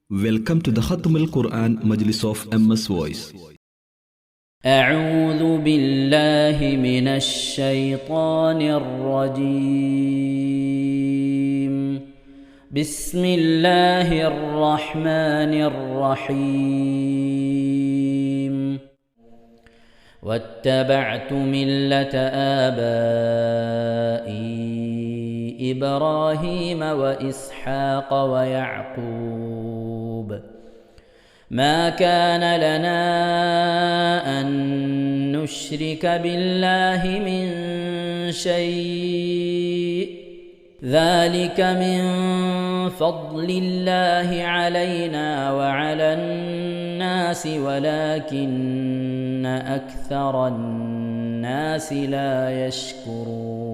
Welcome to the Khatm al-Quran Majlis of MS Voice. أعوذ بالله من الشيطان الرجيم. بسم الله الرحمن الرحيم. واتبعت ملة آبائي إبراهيم وإسحاق ويعقوب ما كان لنا أن نشرك بالله من شيء ذلك من فضل الله علينا وعلى الناس ولكن أكثر الناس لا يشكرون.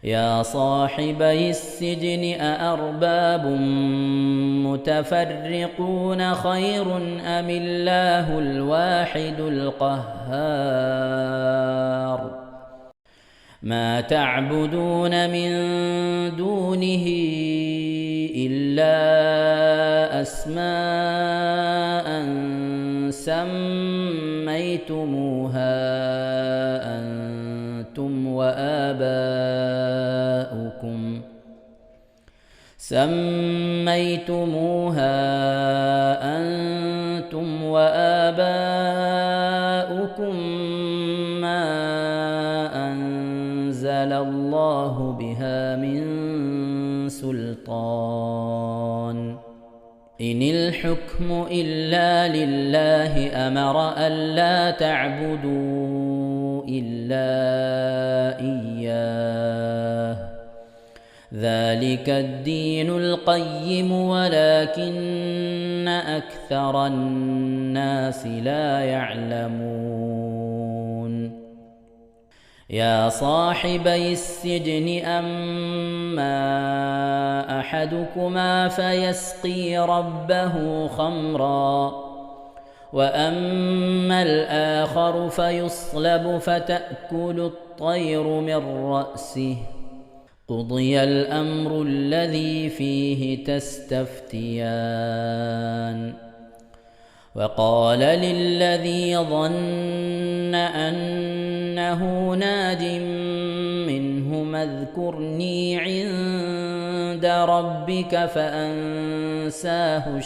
يا صاحبي السجن أأرباب متفرقون خير أم الله الواحد القهار؟ ما تعبدون من دونه إلا أسماء سميتموها أنتم وآباؤكم ما أنزل الله بها من سلطان إن الحكم إلا لله أمر ألا تعبدوا إلا إياه ذلك الدين القيم ولكن أكثر الناس لا يعلمون. يا صاحبي السجن أما أحدكما فيسقي ربه خمرا وأما الآخر فيصلب فتأكل الطير من رأسه قضي الأمر الذي فيه تستفتيان. وقال للذي ظن أنه ناج منهما اذكرني عند ربك فأنساه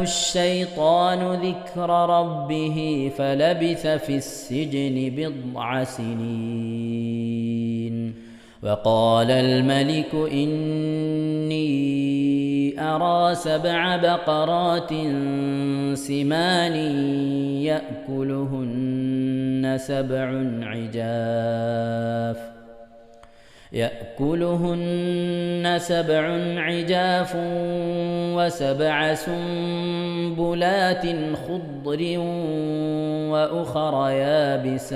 الشيطان ذكر ربه فلبث في السجن بضع سنين. وقال الملك إني أرى 7 بقرات سمان يأكلهن سبع عجاف و7 سنبلات خضر وأخر يابسات.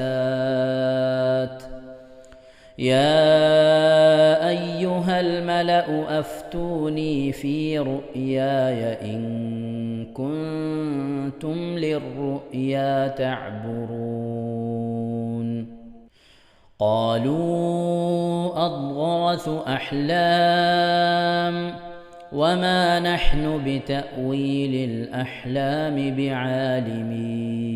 يا أيها الملأ أفتوني في رؤياي إن كنتم للرؤيا تعبرون. قالوا أضغاث أحلام وما نحن بتأويل الأحلام بعالمين.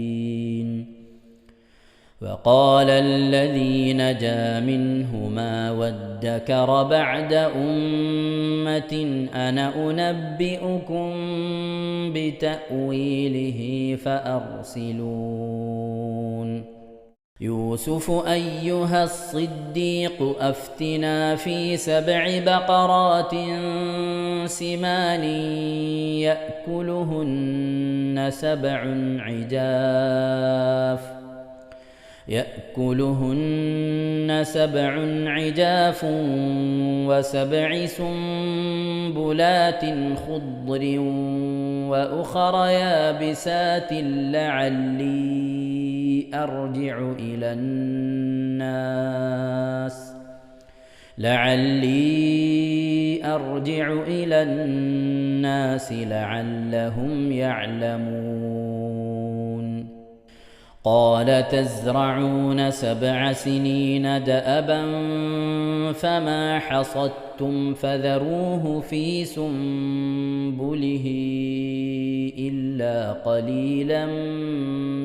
وقال الذي نجا منهما وادكر بعد أمة أنا أنبئكم بتأويله فأرسلون. يوسف أيها الصديق أفتنا في 7 بقرات سمان يأكلهن 7 عجاف و7 سنبلات خضر وأخر يابسات لعلي أرجع إلى الناس لعلهم يعلمون. قال تزرعون 7 سنين دأبا فما حصدتم فذروه في سنبله إلا قليلا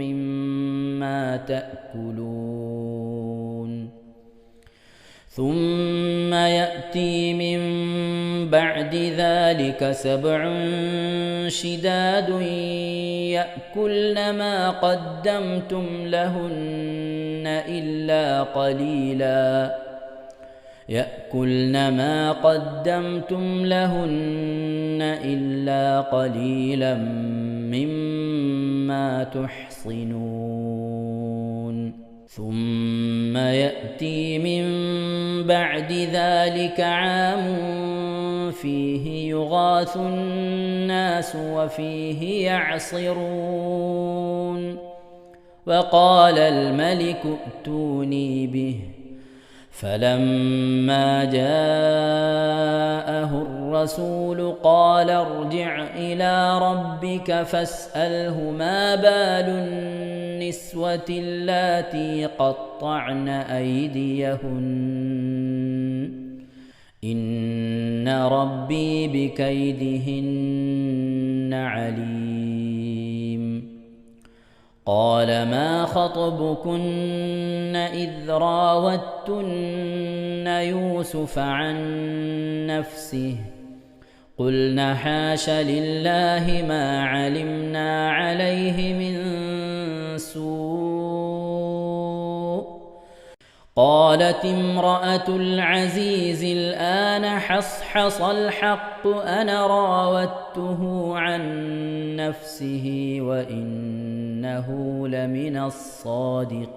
مما تأكلون ثم يأتي من بعد ذلك 7 شداد يأكلن ما قدمتم لهن إلا قليلا مما تحصنون ثم يأتي من بعد ذلك عام فيه يغاث الناس وفيه يعصرون وقال الملك ائتوني به فلما جاءه الرسول قال ارجع إلى ربك فاسأله ما بال النسوة اللاتي قطعن أيديهن إن ربي بكيدهن عليم قال ما خطبكن إذ راوتن يوسف عن نفسه قلنا حاش لله ما علمنا عليه من سوء قالت امرأة العزيز الآن حصحص الحق أنا راودته عن نفسه وإنه لمن الصادقين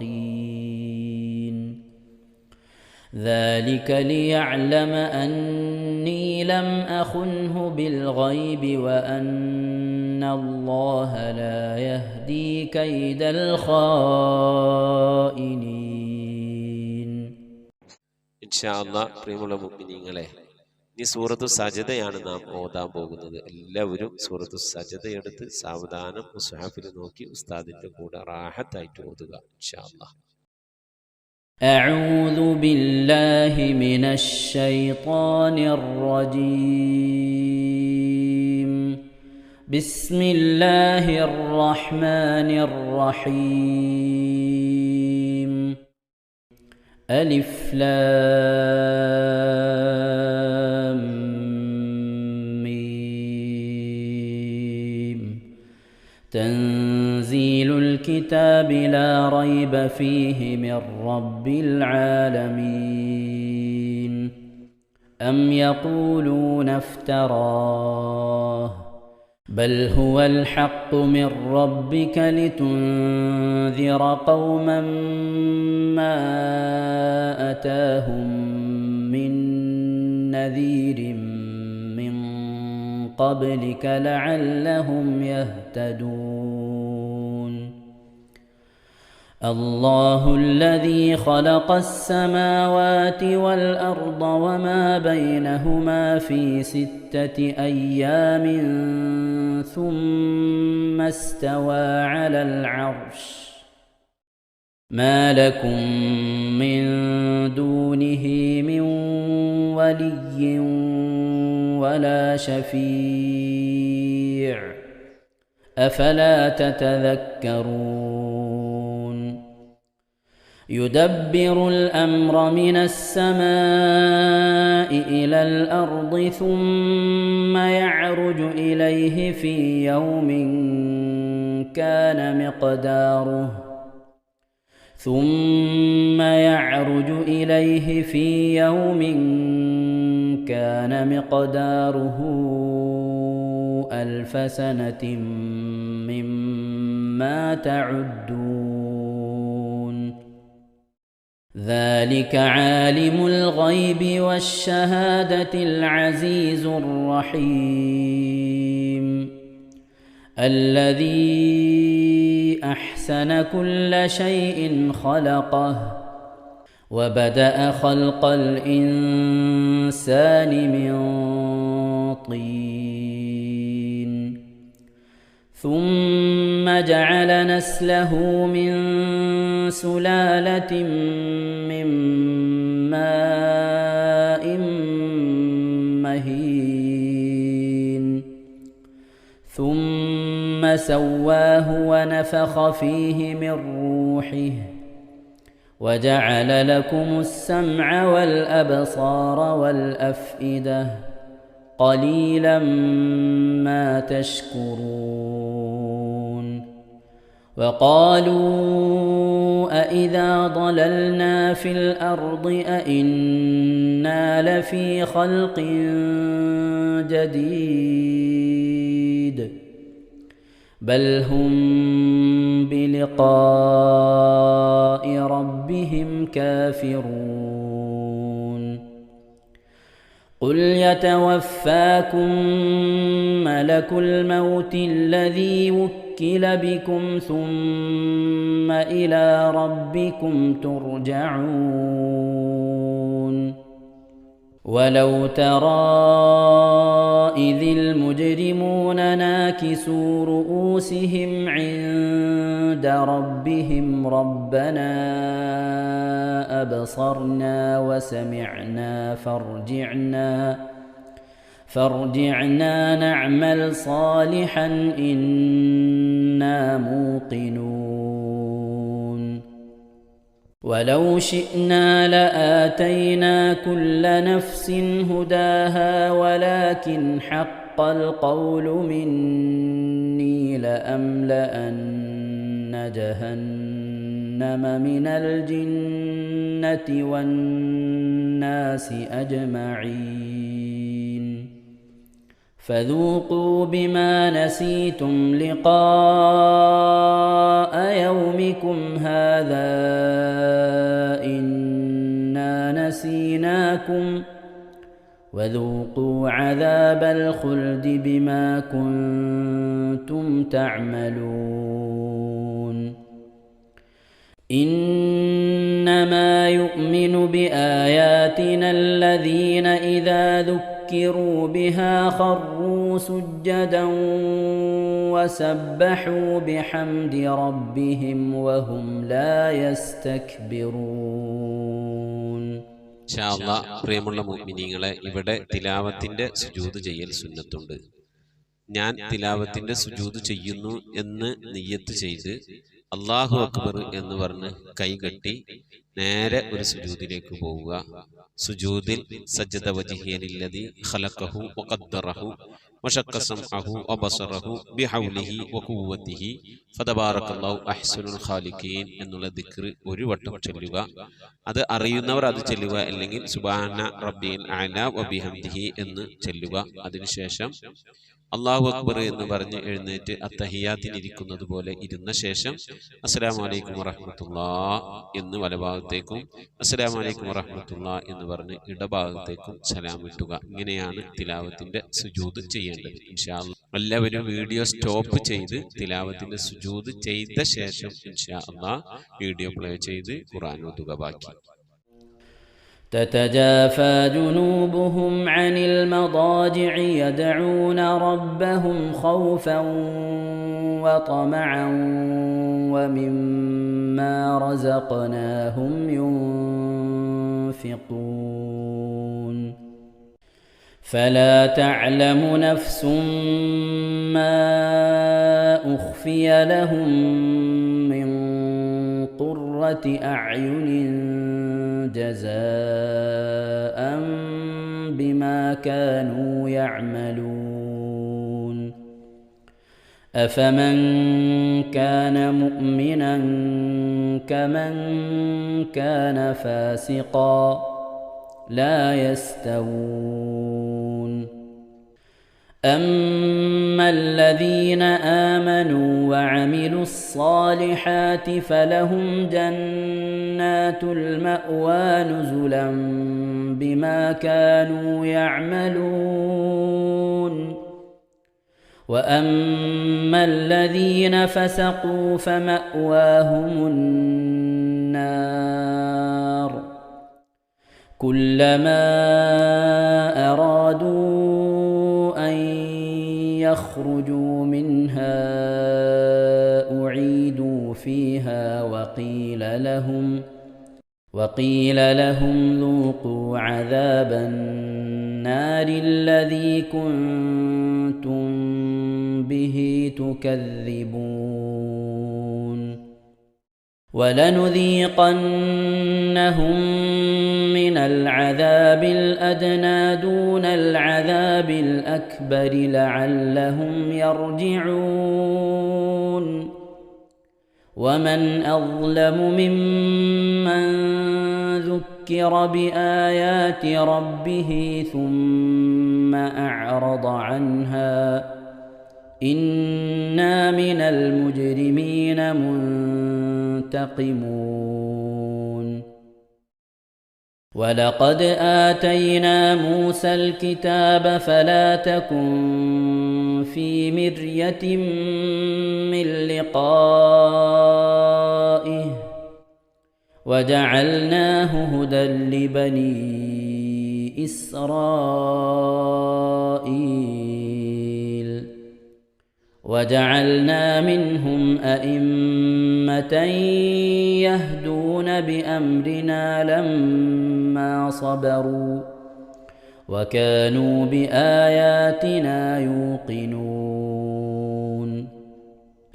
ذلك ليعلم أني لم أخنه بالغيب وأن الله لا يهدي كيد الخائنين. ഇൻഷാ അല്ലാഹ് പ്രിയമുള്ള മുഅ്മിനീങ്ങളെ, ഈ സൂറത്തു സജദയാണ് നാം ഓതാൻ പോകുന്നത്. എല്ലാവരും സൂറത്തു സജദ എടുത്ത് സാവധാനം മുസ്ഹഫിൽ നോക്കി ഉസ്താദിന്റെ കൂടെ റാഹത്തായിട്ട് ഓതുക ഇൻഷാ അല്ലാഹ്. أعوذ بالله من الشيطان الرجيم. بسم الله الرحمن الرحيم. ألف لام ميم. تنزيل الكتاب لا ريب فيه من رب العالمين. أم يقولون افتراه بل هو الحق من ربك لتنذر قوما ما أتاهم من نذير من قبلك لعلهم يهتدون. الله الذي خلق السماوات والأرض وما بينهما في 6 أيام ثم استوى على العرش ما لكم من دونه من ولي ولا شفيع أفلا تتذكرون. يدبر الأمر من السماء إلى الأرض ثم يعرج إليه في يوم كان مقداره 1000 سنة مما تعدون. ذلك عالم الغيب والشهادة العزيز الرحيم الذي أحسن كل شيء خلقه وبدأ خلق الإنسان من طين ثم جعل نسله من سلالة من ماء مهين ثم سواه ونفخ فيه من روحه وجعل لكم السمع والأبصار والأفئدة قليلا ما تشكرون وقالوا أإذا ضللنا في الأرض أإنا لفي خلق جديد بل هم بلقاء ربهم كافرون قل يتوفاكم ملك الموت الذي وكل بكم ثم إلى ربكم ترجعون ولو ترى إذ المجرمون ناكسوا رؤوسهم عند ربهم ربنا أبصرنا وسمعنا فارجعنا نعمل صالحا إنا موقنون ولو شئنا لآتينا كل نفس هداها ولكن حق القول مني لأملأن جهنم من الجنة والناس أجمعين فذوقوا بما نسيتم لقاء يومكم هذا إنا نسيناكم وذوقوا عذاب الخلد بما كنتم تعملون إنما يؤمن بآياتنا الذين إذا ذكروا بها خروا سجدا وسبحوا بحمد ربهم وهم لا يستكبرون. ഇൻഷാ അല്ലാഹ് പ്രിയമുള്ള മുഅ്മിനീങ്ങളെ, ഇവിടെ തിലാവത്തിന്റെ സുജൂദ് ചെയ്യൽ സുന്നത്തുണ്ട്. ഞാൻ തിലാവത്തിന്റെ സുജൂദ് ചെയ്യുന്നു എന്ന് നിയ്യത്ത് ചെയ്ത് അല്ലാഹു അക്ബർ എന്ന് പറഞ്ഞ് കൈകെട്ടി നേരെ ഒരു സുജൂദിലേക്ക് പോവുക. സുജൂദിൽ സജ്ജദ വജ്ഹിയ ലില്ലദി ഖലഖഹു വഖദ്ദറഹു വശഖ്ഖ സമഅഹു വബസറഹു ബിഹൗലിഹി വഖുവ്വതിഹി ഫതബാറകല്ലാഹു അഹ്സനുൽ ഖാലിഖീൻ എന്നുള്ള ദിക്ർ ഒരു വട്ടം ചൊല്ലുക. അത് അറിയുന്നവർ അത് ചൊല്ലുക, അല്ലെങ്കിൽ സുബ്ഹാന റബ്ബിൽ അഅല വബിഹംദിഹി എന്ന് ചൊല്ലുക. അതിനുശേഷം അല്ലാഹു അക്ബർ എന്ന് പറഞ്ഞ് എഴുന്നേറ്റ് അത്തഹിയാത്തിനിരിക്കുന്നത് പോലെ ഇരുന്ന ശേഷം അസ്സലാമു അലൈക്കും വറഹ്മത്തുള്ളാഹ് എന്ന് വലഭാഗത്തേക്കും അസ്സലാമു അലൈക്കും വറഹ്മത്തുള്ളാഹ് എന്ന് പറഞ്ഞ് ഇടഭാഗത്തേക്കും സലാം ഇട്ടുക. ഇങ്ങനെയാണ് തിലാവത്തിന്റെ സുജൂദ് ചെയ്യേണ്ടത്. ഇൻഷാ അല്ലാഹ് എല്ലാവരും വീഡിയോ സ്റ്റോപ്പ് ചെയ്ത് തിലാവത്തിന്റെ സുജൂദ് ചെയ്ത ശേഷം ഇൻഷാ അല്ലാഹ് വീഡിയോ പ്ലേ ചെയ്ത് ഖുർആൻ ഓതുക. ബാക്കി تتجافى جنوبهم عن المضاجع يدعون ربهم خوفا وطمعا ومما رزقناهم ينفقون فلا تعلم نفس ما أخفي لهم من قرة أعين جزاء بما كانوا يعملون أفمن كان مؤمنا كمن كان فاسقا لا يستوون أما الذين آمنوا وعملوا الصالحات فلهم جنات المأوى نزلا بما كانوا يعملون وأما الذين فسقوا فمأواهم النار كلما أرادوا أن يخرجوا منها فيها وقيل لهم ذوقوا عذاب النار الذي كنتم به تكذبون ولنذيقنهم من العذاب الأدنى دون العذاب الأكبر لعلهم يرجعون ومن أظلم ممن ذكر بآيات ربه ثم أعرض عنها إنا من المجرمين منتقمون ولقد آتينا موسى الكتاب فلا تكن في مرية من لقائه وجعلناه هدى لبني إسرائيل وجعلنا منهم أئمة يهدون بأمرنا لما صبروا وكانوا بآياتنا يوقنون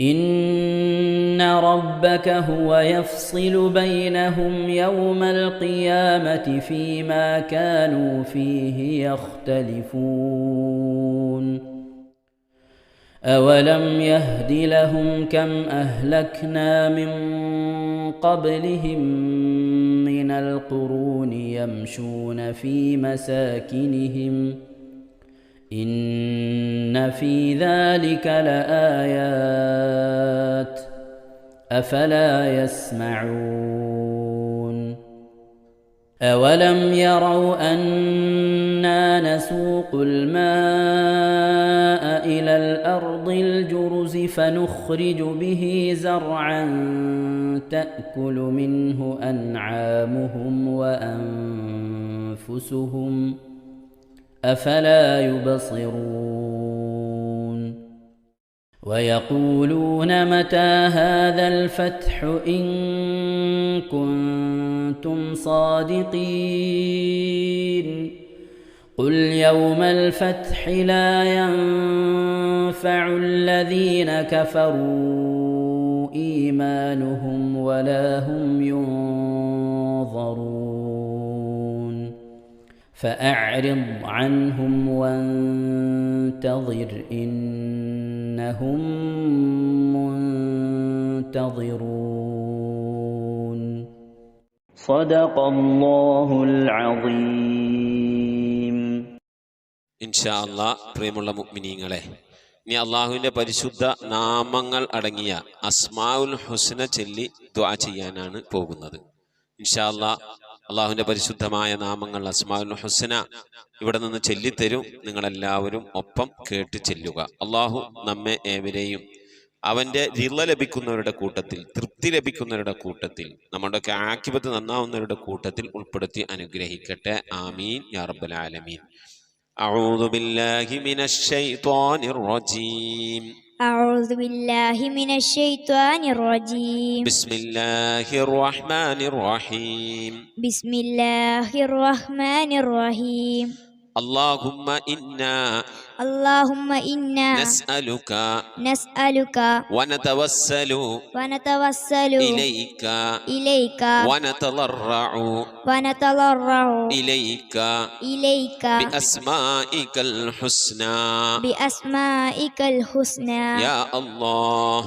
إن ربك هو يفصل بينهم يوم القيامة فيما كانوا فيه يختلفون أولم يهد لهم كم أهلكنا من قبلهم من القرون يمشون في مساكنهم إن في ذلك لآيات أفلا يسمعون أولم يروا أنا نسوق الماء إلى الأرض الجرز فنخرج به زرعا تأكل منه أنعامهم وأنفسهم أفلا يبصرون ويقولون متى هذا الفتح إن كنتم صادقين قل يوم الفتح لا ينفع الذين كفروا إيمانهم ولا هم ينظرون فأعرض عنهم وانتظر إنهم منتظرون صدق الله العظيم إن شاء الله പ്രിയമുള്ള മുഅ്മിനീങ്ങളെ ഇനി അള്ളാഹുവിൻ്റെ പരിശുദ്ധ നാമങ്ങൾ അടങ്ങിയ അസ്മാഉൽ ഹുസ്ന ചൊല്ലി ദുആ ചെയ്യാനാണ് പോകുന്നത്. ഇൻഷാ അല്ലാഹ് അള്ളാഹുവിൻ്റെ പരിശുദ്ധമായ നാമങ്ങൾ അസ്മാഉൽ ഹുസ്ന ഇവിടെ നിന്ന് ചൊല്ലിത്തരും. നിങ്ങളെല്ലാവരും ഒപ്പം കേട്ട് ചെല്ലുക. അള്ളാഹു നമ്മെ ഏവരെയും അവൻ്റെ റിള ലഭിക്കുന്നവരുടെ കൂട്ടത്തിൽ, തൃപ്തി ലഭിക്കുന്നവരുടെ കൂട്ടത്തിൽ, നമ്മുടെയൊക്കെ ആഖിബത്ത് നന്നാവുന്നവരുടെ കൂട്ടത്തിൽ ഉൾപ്പെടുത്തി അനുഗ്രഹിക്കട്ടെ. ആമീൻ യാ റബ്ബൽ ആലമീൻ. أعوذ بالله من الشيطان الرجيم. أعوذ بالله من الشيطان الرجيم. بسم الله الرحمن الرحيم. بسم الله الرحمن الرحيم. اللهم إنا نسألك ونتوسل إليك ونتضرع إليك بأسمائك الحسنى يا الله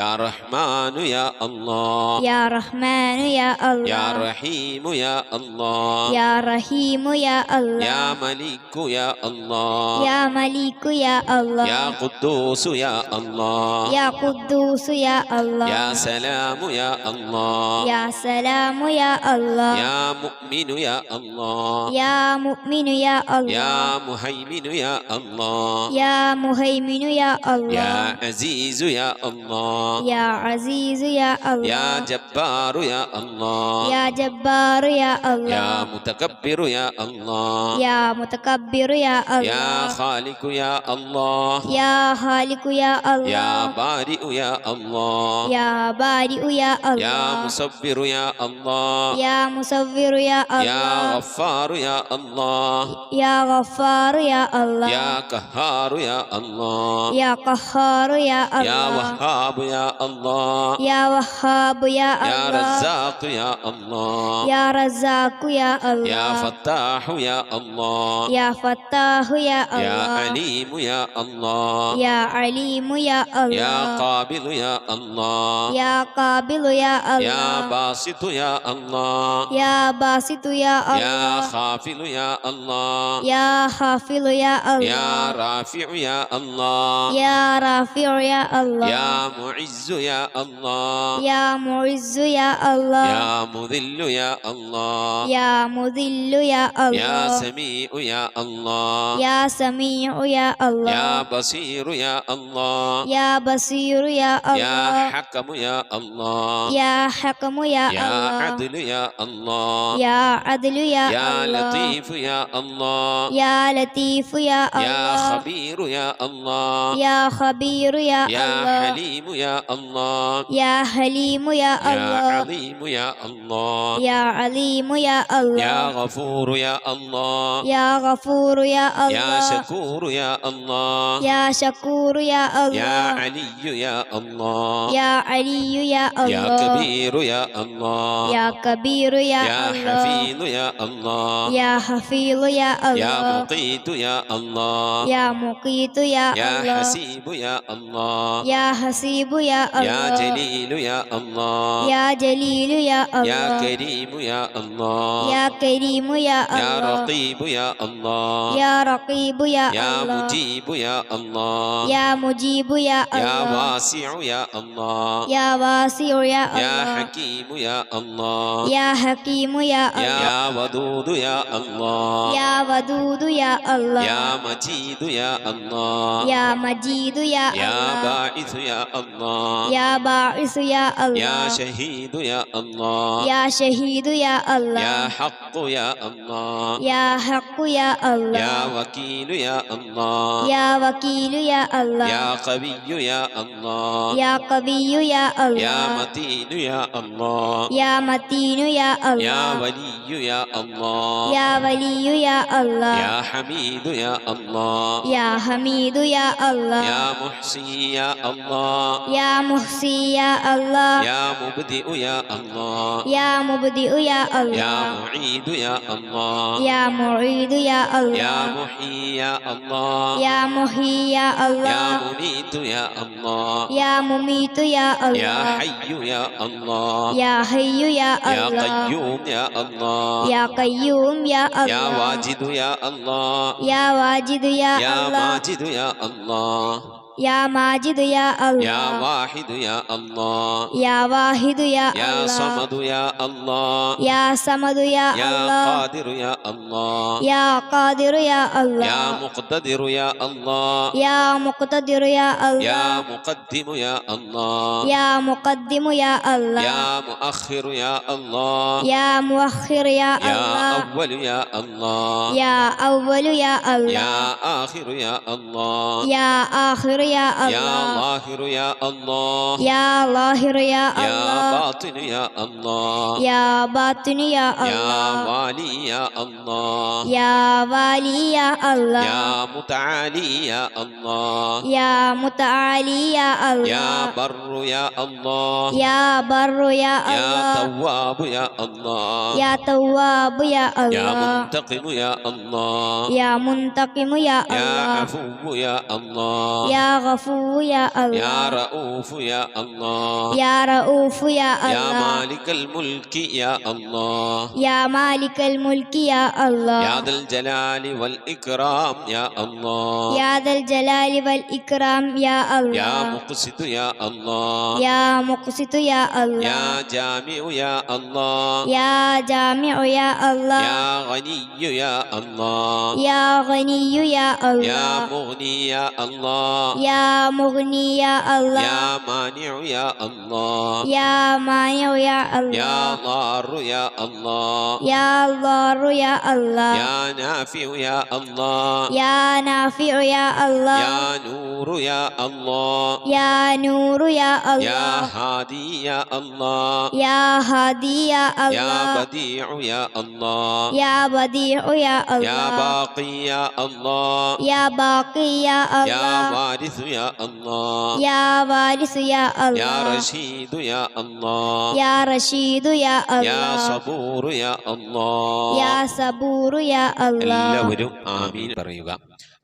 يا رحمن يا الله يا رحمن يا الله يا رحيم يا الله يا رحيم يا الله يا ملك يا الله يا ملك يا الله يا قدوس يا الله يا قدوس يا الله يا سلام يا الله يا سلام يا الله يا مؤمن يا الله يا مؤمن يا الله يا مهيمن يا الله يا مهيمن يا الله يا عزيز يا الله يا عزيز يا الله يا جبار يا الله يا جبار يا الله يا متكبر يا الله يا متكبر يا الله يا Allah خالق يا الله Ya Khaliq ya يا Allah بارئ يا الله Ya Bari'u ya يا Allah مصبر يا الله Ya Musawwir ya يا Allah غفار يا الله Ya Ghaffar ya Allah يا قهار يا الله Ya Qahhar ya يا Allah وهاب يا الله Ya Wahhab ya يا Allah رزاق يا الله Ya Razzaq ya يا Allah فتاح يا الله Ya Fattah ya يا Allah عليم يا الله Ya Alim ya يا Allah قابل يا الله Ya Qabil ya يا Allah باسط يا الله Ya Basit ya يا Allah خافل يا الله Ya Hafil ya يا Allah رافع يا الله Ya Rafi' ya Allah يا معز يا الله Ya Mu'izz ya Allah يا مذل يا الله Ya Mudhill ya يا Allah سميع يا الله Ya Sami'u ya يا Allah بصير يا الله Ya Basir ya يا Allah حكم يا الله Ya Hakam ya يا Allah عدل يا الله Ya Adl ya يا Allah لطيف يا الله Ya Latif ya يا Allah خبير يا الله Ya Khabir ya يا Allah حليم يا الله Ya Halim ya يا Allah عظيم يا الله Ya Alim ya يا Allah غفور يا الله Ya Ghafur ya يا Allah شكور يا الله Ya Shakur ya يا Allah علي يا الله Ya Ali ya يا Allah كبير يا الله Ya Kabir ya يا Allah حفيظ يا الله Ya Hafil ya يا Allah مقيت يا الله Ya Muqit ya يا Allah حسيب يا الله Ya Hasib ya يا Allah جليل يا الله Ya Jalil ya يا Allah كريم يا الله Ya Karim ya يا Allah رقيب يا الله Ya Raqib ya يا Allah مجيب يا الله Ya Mujib ya يا Allah واسع يا الله Ya Wasi' ya يا Allah حكيم يا الله Ya Hakim ya Allah يا ودود يا الله Ya Wadud ya Allah يا مجيد يا الله Ya Majid ya يا Allah باعث يا الله Ya Ba'is ya يا Allah شهيد يا الله Ya Shahid ya يا Allah حق يا الله Ya Haqq ya يا Allah وكيل يا الله Ya Wakil ya Allah يا قوي يا الله Ya Qawiy ya يا Allah متين يا الله Ya Matin ya يا Allah ولي يا الله Ya Wali ya Allah يا حميد يا الله Ya Hamid ya Allah يا محصي يا الله Ya Muhsi ya Allah يا مبدئ يا الله Ya Mubdi'u ya يا Allah معيد يا الله Ya Mu'id ya يا Allah محيي يا الله Ya Muhyi ya يا Allah مميت يا الله Ya Mumit ya يا Allah حي يا الله Ya Hayyu ya يا Allah قيوم يا الله Ya Qayyum ya يا Allah واجد يا الله Ya Wajid ya يا Allah ماجد يا الله Ya Majid ya يا Allah واحد يا الله Ya Wahid ya يا Allah صمد يا الله Ya Samad ya يا Allah قادر يا الله Ya Qadir ya يا Allah مقتدر يا الله Ya Muqtadir ya Allah يا مقدم يا الله Ya Muqaddim ya Allah يا مؤخر يا الله Ya Muakhir ya يا Allah أول يا الله Ya Awwal ya Allah يا آخر يا الله Ya Akhir ya يا Allah ظاهر يا الله Ya Lahir ya يا Allah باطن يا الله Ya Batin ya يا Allah والي يا الله Ya Wali ya Allah يا متعالي يا الله Ya Muta'ali ya يا Allah بر يا الله Ya Barru ya يا Allah تواب يا الله Ya Tawwab ya يا Allah منتقم يا الله Ya Muntaqim ya يا Allah عفو يا الله Ya Ghafu ya يا Allah رؤوف يا الله Ya Rauf ya يا Allah مالك الملك يا الله Ya Malikal Mulki ya يا Allah ذا الجلال والإكرام يا الله Ya Dzal Jalali wal Ikram ya يا Allah مقسط يا الله Ya Muqsit ya Allah يا جامع يا الله Ya Jami'u ya Allah يا غني يا الله Ya Ghaniyu ya يا Allah مغني يا الله യാ മുഗ്നി യാ അല്ലാഹ് യാ മാനിഉ യാ അല്ലാഹ് യാ മാനിഉ യാ യാ അല്ലാഹ് ളാറു യാ അല്ലാഹ് യാ ളാറു യാ അല്ലാഹ് യാ നാഫിഉ യാ അല്ലാഹ് യാ നാഫിഉ യാ അല്ലാഹ് യാ നൂറു യാ അല്ലാഹ് യാ നൂറു യാ യാ അല്ലാഹ് ഹാദി യാ അല്ലാഹ് യാ ഹാദി യാ യാ അല്ലാഹ് ബദീഉ യാ അല്ലാഹ് യാ ബദീഉ യാ യാ അല്ലാഹ് ബാഖി യാ അല്ലാഹ് യാ ബാഖി യാ യാ അല്ലാഹ് വാരിസു യാ അല്ലാഹ് യാ വാരിസു യാ യാ അല്ലാഹ് റഷീദു യാ അല്ലാഹ് യാ റഷീദു യാ യാ അല്ലാഹ് സബൂറു യാ അല്ലാഹ്. യാ സബൂറു യാ അല്ലാഹ്. എല്ലാവരും ആമീൻ പറയുക.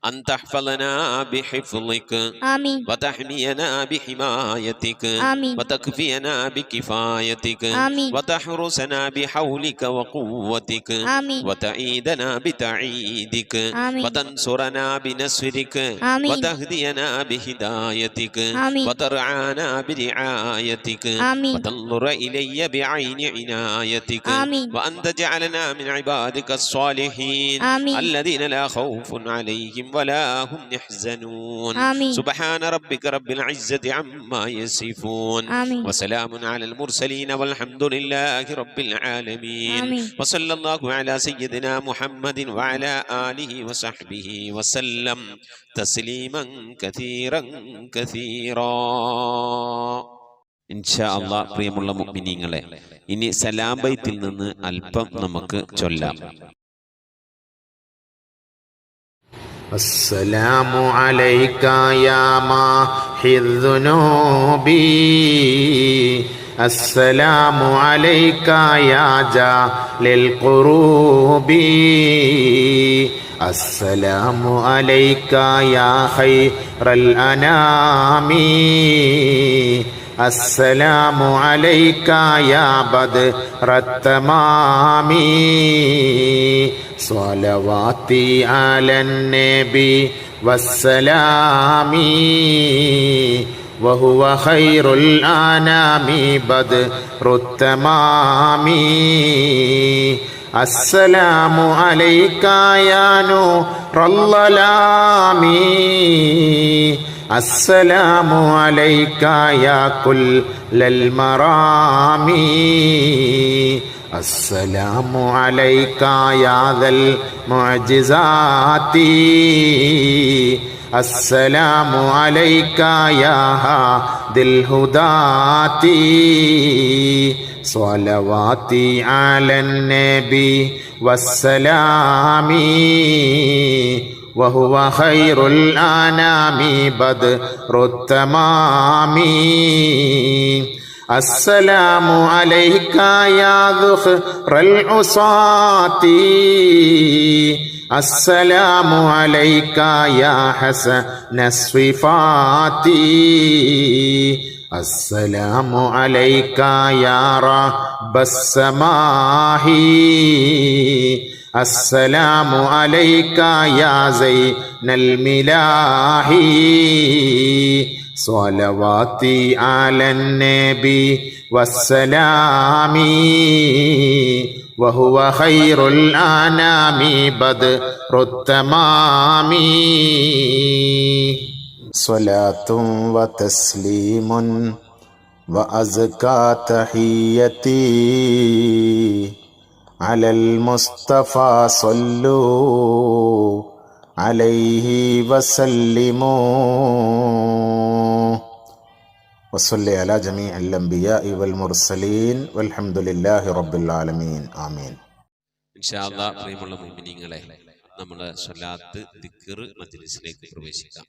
أن تحفظنا بحفظك ആമീൻ وتحمينا بحمايتك ആമീൻ وتكفينا بكفايتك ആമീൻ وتحرسنا بحولك وقوتك ആമീൻ وتعيدنا بتعييدك ആമീൻ وتنصرنا بنصرك ആമീൻ وتهدينا بهدايتك ആമീൻ وترعانا برعايتك ആമീൻ وتنظر إلي بعين عنايتك ആമീൻ وأن تجعلنا من عبادك الصالحين ആമീൻ الذين لا خوف عليهم ولا هم يحزنون آمين. سبحان ربك رب العزة عما يصفون آمين. وسلام على المرسلين والحمد لله رب العالمين آمين. وصلى الله على سيدنا محمد وعلى آله وصحبه وسلم تسليما كثيرا كثيرا. ഇൻഷാ അല്ലാഹ് പ്രിയമുള്ള മുഅ്മിനീങ്ങളെ, ഇനി സലാം ബൈത്തിൽ നിന്ന് അല്പം നമുക്ക് ചൊല്ലാം. السلام عليك يا ماحي الذنوب السلام عليك يا جال القروب السلام عليك يا خير الأنام السلام عليك يا بدر التمام صلواتي على النبي والسلام وهو خير الأنام بدر التمام السلام عليك يا نور الظلام السلام عليك يا كل المرام السلام عليك يا ذا المعجزات السلام عليك يا هادي الهداة صلواتي على النبي والسلام وهو خير الأنام بدر التمام السلام عليك يا ذخر العصاة السلام عليك يا حسن الصفات السلام عليك يا رب السماء السلام عليك يا زين الملاح صلواتي على النبي والسلام وهو خير الأنام بدر التمام صلاة وتسليم وأزكى تحيتي على المصطفى صلوا عليه وسلموا وصلي على جميع الأنبياء والمرسلين والحمد لله رب العالمين آمين. ഇൻഷാ അല്ലാഹ് പ്രിയമുള്ള മുഅ്മിനീങ്ങളെ, നമ്മൾ സ്വലാത്ത് ദിക്ർ മജ്ലിസിലേക്ക് പ്രവേശിക്കാം.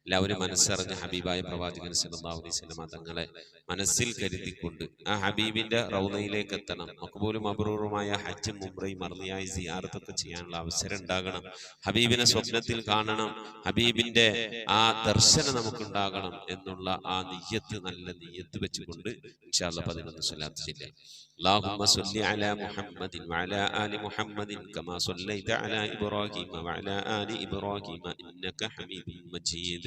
എല്ലാവരും മനസ്സറിഞ്ഞ ഹബീബായ പ്രവാചകൻ സല്ലല്ലാഹു അലൈഹി വസല്ലമ തങ്ങളെ മനസ്സിൽ കരുതിക്കൊണ്ട് ആ ഹബീബിന്റെ റൗളയിലേക്ക് എത്തണം. മഖ്ബൂലും മബ്റൂറുമായ ഹജ്ജും ഉംറയും മർദിയായ സിയാറത്തൊക്കെ ചെയ്യാനുള്ള അവസരം ഉണ്ടാകണം. ഹബീബിനെ സ്വപ്നത്തിൽ കാണണം, ഹബീബിന്റെ ആ ദർശനം നമുക്കുണ്ടാകണം എന്നുള്ള ആ നിയ്യത്ത്, നല്ല നിയ്യത്ത് വെച്ചുകൊണ്ട് ഇൻഷാ അല്ലാഹ് 11 സ്വലാത്ത് ചൊല്ലാം. اللهم صل على محمد وعلى آل محمد كما صليت على إبراهيم وعلى آل إبراهيم إنك حميد مجيد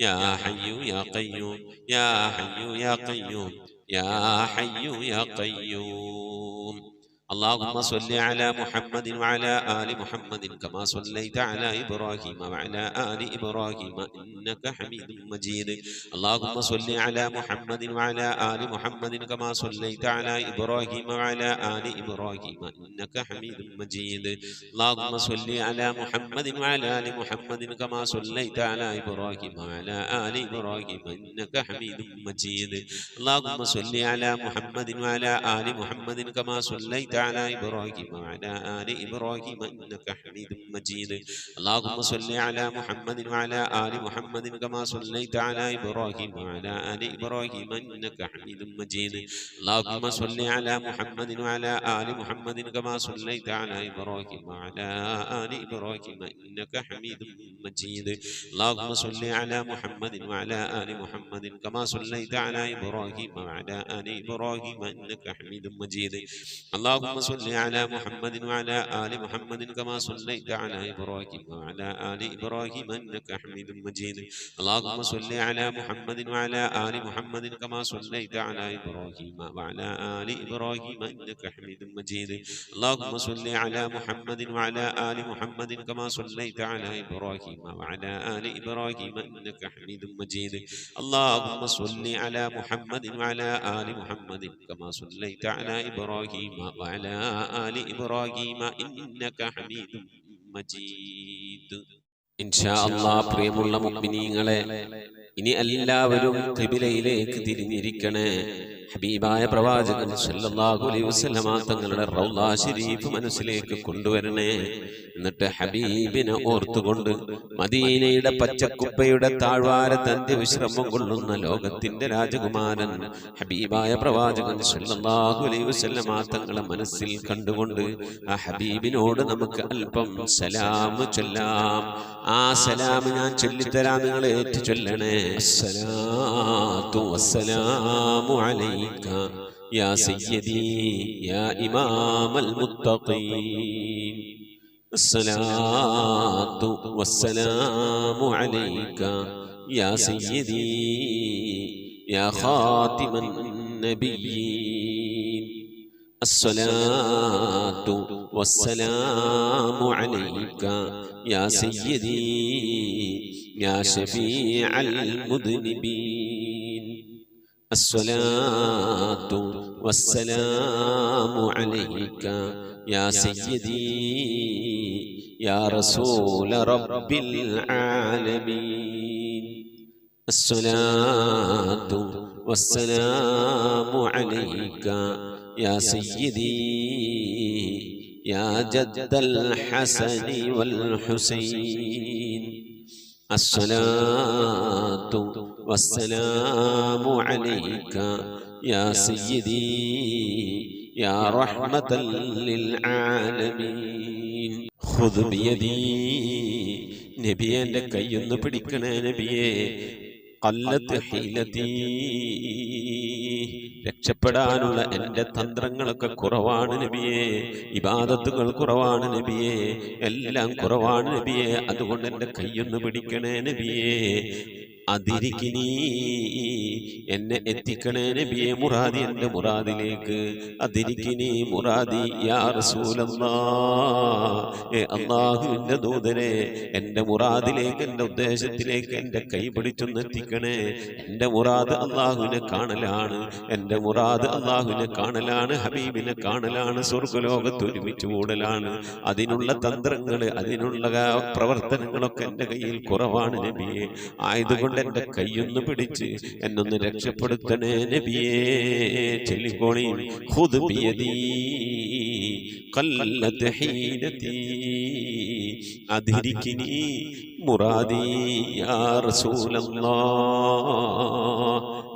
يا حي يا قيوم يا حي يا قيوم يا حي يا قيوم. اللهم صل على محمد وعلى آل محمد كما صليت على إبراهيم وعلى آل إبراهيم إنك حميد مجيد. اللهم صل على محمد وعلى آل محمد كما صليت على إبراهيم وعلى آل إبراهيم إنك حميد مجيد. اللهم صل على محمد وعلى آل محمد كما صليت على إبراهيم وعلى آل إبراهيم إنك حميد مجيد. اللهم صل على محمد وعلى آل محمد كما صليت على إبراهيم وعلى آل إبراهيم إنك حميد مجيد. اللهم صل على محمد وعلى آل محمد كما صليت على إبراهيم وعلى آل إبراهيم إنك حميد مجيد. اللهم صل على محمد وعلى آل محمد كما صليت على إبراهيم وعلى آل إبراهيم إنك حميد مجيد. اللهم صل على محمد وعلى آل محمد كما صليت على إبراهيم وعلى آل إبراهيم إنك حميد مجيد. اللهم صل على محمد وعلى آل محمد كما صليت على إبراهيم وعلى آل إبراهيم إنك حميد مجيد. اللهم صل على محمد وعلى آل محمد كما صليت على إبراهيم وعلى آل إبراهيم إنك حميد مجيد. اللهم صل على محمد وعلى آل محمد كما صليت على إبراهيم وعلى آل إبراهيم إنك حميد مجيد. اللهم صل على محمد وعلى آل محمد كما صليت على إبراهيم وعلى آل إبراهيم إنك حميد مجيد. ഇൻഷാ അല്ലാഹ് പ്രിയമുള്ള മുഅ്മിനീങ്ങളെ, ഇനി എല്ലാവരും ഖിബിലയിലേക്ക് തിരിഞ്ഞിരിക്കണേ. ഹബീബായ പ്രവാചകൻ സല്ലല്ലാഹു അലൈഹി വസല്ലമ തങ്ങളുടെ റൗള ശരീഫ് മനസ്സിലേക്ക് കൊണ്ടുവരണേ. എന്നിട്ട് ഹബീബിനെ ഓർത്തുകൊണ്ട് മദീനയുടെ പച്ചക്കുപ്പയുടെ താഴ്വാരത്ത് അന്ത്യവിശ്രമം കൊള്ളുന്ന ലോകത്തിന്റെ രാജകുമാരൻ ഹബീബായ പ്രവാചകൻ സല്ലല്ലാഹു അലൈഹി വസല്ലമ തങ്ങളെ മനസ്സിൽ കണ്ടുകൊണ്ട് ആ ഹബീബിനോട് നമുക്ക് അല്പം സലാം ചൊല്ലാം. ആ സലാം ഞാൻ ചൊല്ലിത്തരാം, നിങ്ങൾ ഏറ്റു ചൊല്ലണേ. അസ്സലാത്തു വസ്സലാമു അലൈക യാ സയ്യിദി യാ ഇമാമൽ മുത്തഖീൻ. അസ്സലാത്തു വസ്സലാമു അലൈക യാ സയ്യിദി യാ ഖാതിമൻ നബിയ്യീൻ. الصلاة والسلام عليك يا سيدي يا شفيع المذنبين. الصلاة والسلام عليك يا سيدي يا رسول رب العالمين. الصلاة والسلام عليك يا سيدي يا جد الحسن والحسين. الصلاة والسلام عليك يا سيدي يا رحمة للعالمين. خذ بيدي നബിയെ, എൻ്റെ കൈയൊന്ന് പിടിക്കണേ നബിയെ. ഖല്ലത്ത് ഹീലതീ, രക്ഷപ്പെടാനുള്ള എൻ്റെ തന്ത്രങ്ങളൊക്കെ കുറവാണ് നബിയെ. ഇബാദത്തുകൾ കുറവാണ് നബിയെ, എല്ലാം കുറവാണ് നബിയെ. അതുകൊണ്ട് എൻ്റെ കൈയൊന്ന് പിടിക്കണേ നബിയെ. അതിരിക്കിനി, എന്നെ എത്തിക്കണേ നബിയെ മുറാദി, എൻ്റെ മുറാദിലേക്ക്. അതിരിക്കിനി മുറാദി യാ റസൂലല്ലാഹ്, അല്ലാഹുവിൻ്റെ ദൂതനെ, എൻ്റെ മുറാദിലേക്ക്, എൻ്റെ ഉദ്ദേശത്തിലേക്ക് എൻ്റെ കൈ പിടിച്ചൊന്ന് എത്തിക്കണേ. എൻ്റെ മുറാദ് അല്ലാഹുവിനെ കാണലാണ്, എൻ്റെ മുറാദ് അല്ലാഹുവിനെ കാണലാണ്, ഹബീബിനെ കാണലാണ്, സ്വർഗ്ഗലോകത്ത് ഒരുമിച്ച് കൂടലാണ്. അതിനുള്ള തന്ത്രങ്ങൾ, അതിനുള്ള പ്രവർത്തനങ്ങളൊക്കെ എൻ്റെ കയ്യിൽ കുറവാണ് നബിയെ. ആയതുകൊണ്ട് എൻ്റെ കൈയൊന്ന് പിടിച്ച് എന്നൊന്ന് രക്ഷപ്പെടുത്തണേ നബിയേ. ചൊല്ലിക്കോളി. ഖുദ് ബിയദീ ഖല്ലത് ഹീലതീ അദ്രികിനി മുറാദി യാ റസൂലല്ലാഹ്.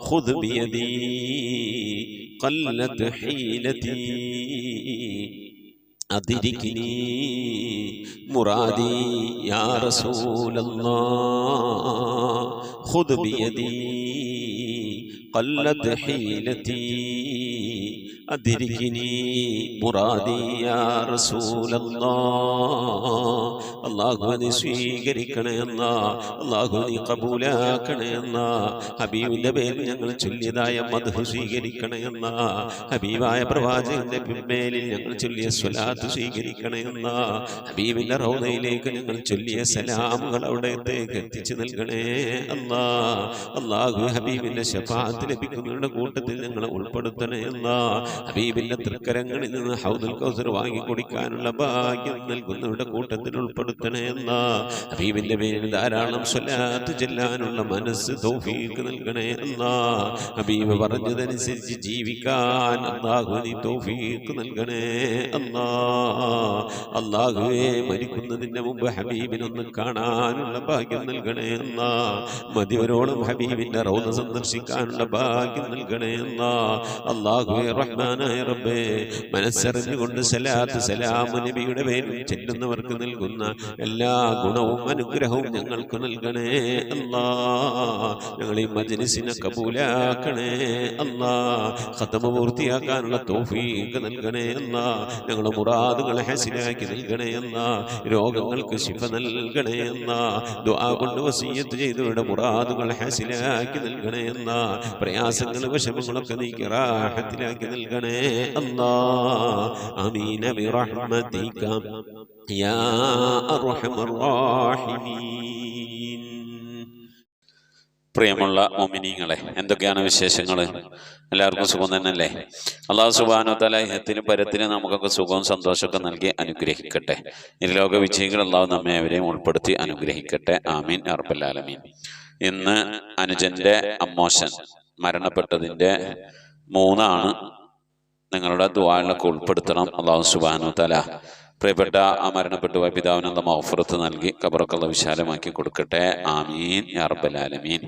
ഖുദ് ബിയദീ ഖല്ലത് ഹീലതീ أدركني مرادي يا رسول الله. خذ بيدي قلت حيلتي أدركني مرادي يا رسول الله. അള്ളാഹു നീ സ്വീകരിക്കണേ അല്ലാ, അള്ളാഹു നീ കബൂലാക്കണേ അല്ലാ. ഹബീബിന്റെ പേരിൽ ഞങ്ങൾ ചൊല്ലിയതായ മദ്ഹ് സ്വീകരിക്കണേ അല്ലാ. ഹബീബായ പ്രവാചകന്റെ മേലിൽ ഞങ്ങൾ ചൊല്ലിയ സ്വലാത്ത് സ്വീകരിക്കണേ അല്ലാ. ഹബീബിന്റെ റൗദയിലേക്ക് ഞങ്ങൾ ചൊല്ലിയ സലാമുകൾ അവിടത്തേക്ക് എത്തിച്ചു നൽകണേ അല്ലാ. അള്ളാഹു ഹബീബിന്റെ ശഫാഅത്ത് ലഭിക്കുന്നവരുടെ കൂട്ടത്തിൽ ഞങ്ങളെ ഉൾപ്പെടുത്തണേ അല്ലാ. ഹബീബിന്റെ തൃക്കരങ്ങളിൽ നിന്ന് ഹൗദുൽ കൗസർ വാങ്ങി കുടിക്കാനുള്ള ഭാഗ്യം നൽകുന്നവരുടെ കൂട്ടത്തിൽ ഉൾപ്പെടുത്തണേ അല്ലാ. ഹബീബിന്റെ പേരിൽ ധാരാളം സ്വലാത്ത് ചെല്ലാനുള്ള മനസ്സ് തൗഫീഖ് നൽകണേ അല്ലാ. ഹബീബ് പറഞ്ഞതനുസരിച്ച് ജീവിക്കാൻ അല്ലാഹു നീ തൗഫീഖ് നൽകണേ അല്ലാ. അല്ലാഹുവേ മരിക്കുന്നതിന്റെ മുമ്പ് ഹബീബിനൊന്ന് കാണാനുള്ള ഭാഗ്യം നൽകണേ അല്ലാ. മതിവരോളം ഹബീബിന്റെ റൗദ സന്ദർശിക്കാനുള്ള ഭാഗ്യം നൽകണേ അല്ലാ. അല്ലാഹുവേ റഹ്മാനായ റബ്ബേ, മനസ്സറിഞ്ഞുകൊണ്ട് സലാത്ത് സലാം നബിയുടെ പേരിൽ ചെല്ലുന്നവർക്ക് നൽകുന്ന എല്ലാ ഗുണവും അനുഗ്രഹവും ഞങ്ങൾക്ക് നൽകണേ അല്ലാ. ഞങ്ങൾ ഈ മജ്ലിസിനെ കബൂലാക്കണേ അല്ലാ. ഖതമ പൂർത്തിയാക്കാനുള്ള തൗഫീഖ് നൽകണേ അല്ലാ. ഞങ്ങളുടെ മുറാദുകളെ ഹസിനാക്കി നൽകണേ അല്ലാ. രോഗങ്ങൾക്ക് ശിഫ നൽകണേ അല്ലാ. ദുആ കൊണ്ട് വസിയ്യത്ത് ചെയ്തവരുടെ മുറാദുകൾ ഹസിനാക്കി നൽകണേ അല്ലാ. പ്രയാസങ്ങൾ വിഷമങ്ങളൊക്കെ നീക്കി റാഹത്തിലാക്കി നൽകണേ അല്ലാ. ആമീൻ ബിറഹ്മതിക യാ അർഹമർ റഹീമീൻ. പ്രിയമുള്ള മുഅ്മിനീങ്ങളെ, എന്തൊക്കെയാണ് വിശേഷങ്ങൾ? എല്ലാവർക്കും സുഖം തന്നെയല്ലേ? അല്ലാഹു സുബ്ഹാനഹു വ തആല ഇഹത്തിലും പരത്തിലും നമുക്കൊക്കെ സുഖവും സന്തോഷമൊക്കെ നൽകി അനുഗ്രഹിക്കട്ടെ. ഇരുലോക വിജയികൾ അല്ലാഹു നമ്മെ അവരെയും ഉൾപ്പെടുത്തി അനുഗ്രഹിക്കട്ടെ. ആമീൻ യാ റബ്ബൽ ആലമീൻ. ഇന്ന് അനുജന്റെ അമ്മോശൻ മരണപ്പെട്ടതിന്റെ 3 നിങ്ങളുടെ ദുആയിലൊക്കെ ഉൾപ്പെടുത്തണം. അല്ലാഹു സുബ്ഹാനഹു വ തആല പ്രിയപ്പെട്ട ആ മരണപ്പെട്ടുപോയ പിതാവിനുള്ള മഗ്ഫിറത്ത് നൽകി ഖബറൊക്കെ വിശാലമാക്കി കൊടുക്കട്ടെ. ആമീൻ യാ റബ്ബൽ ആലമീൻ.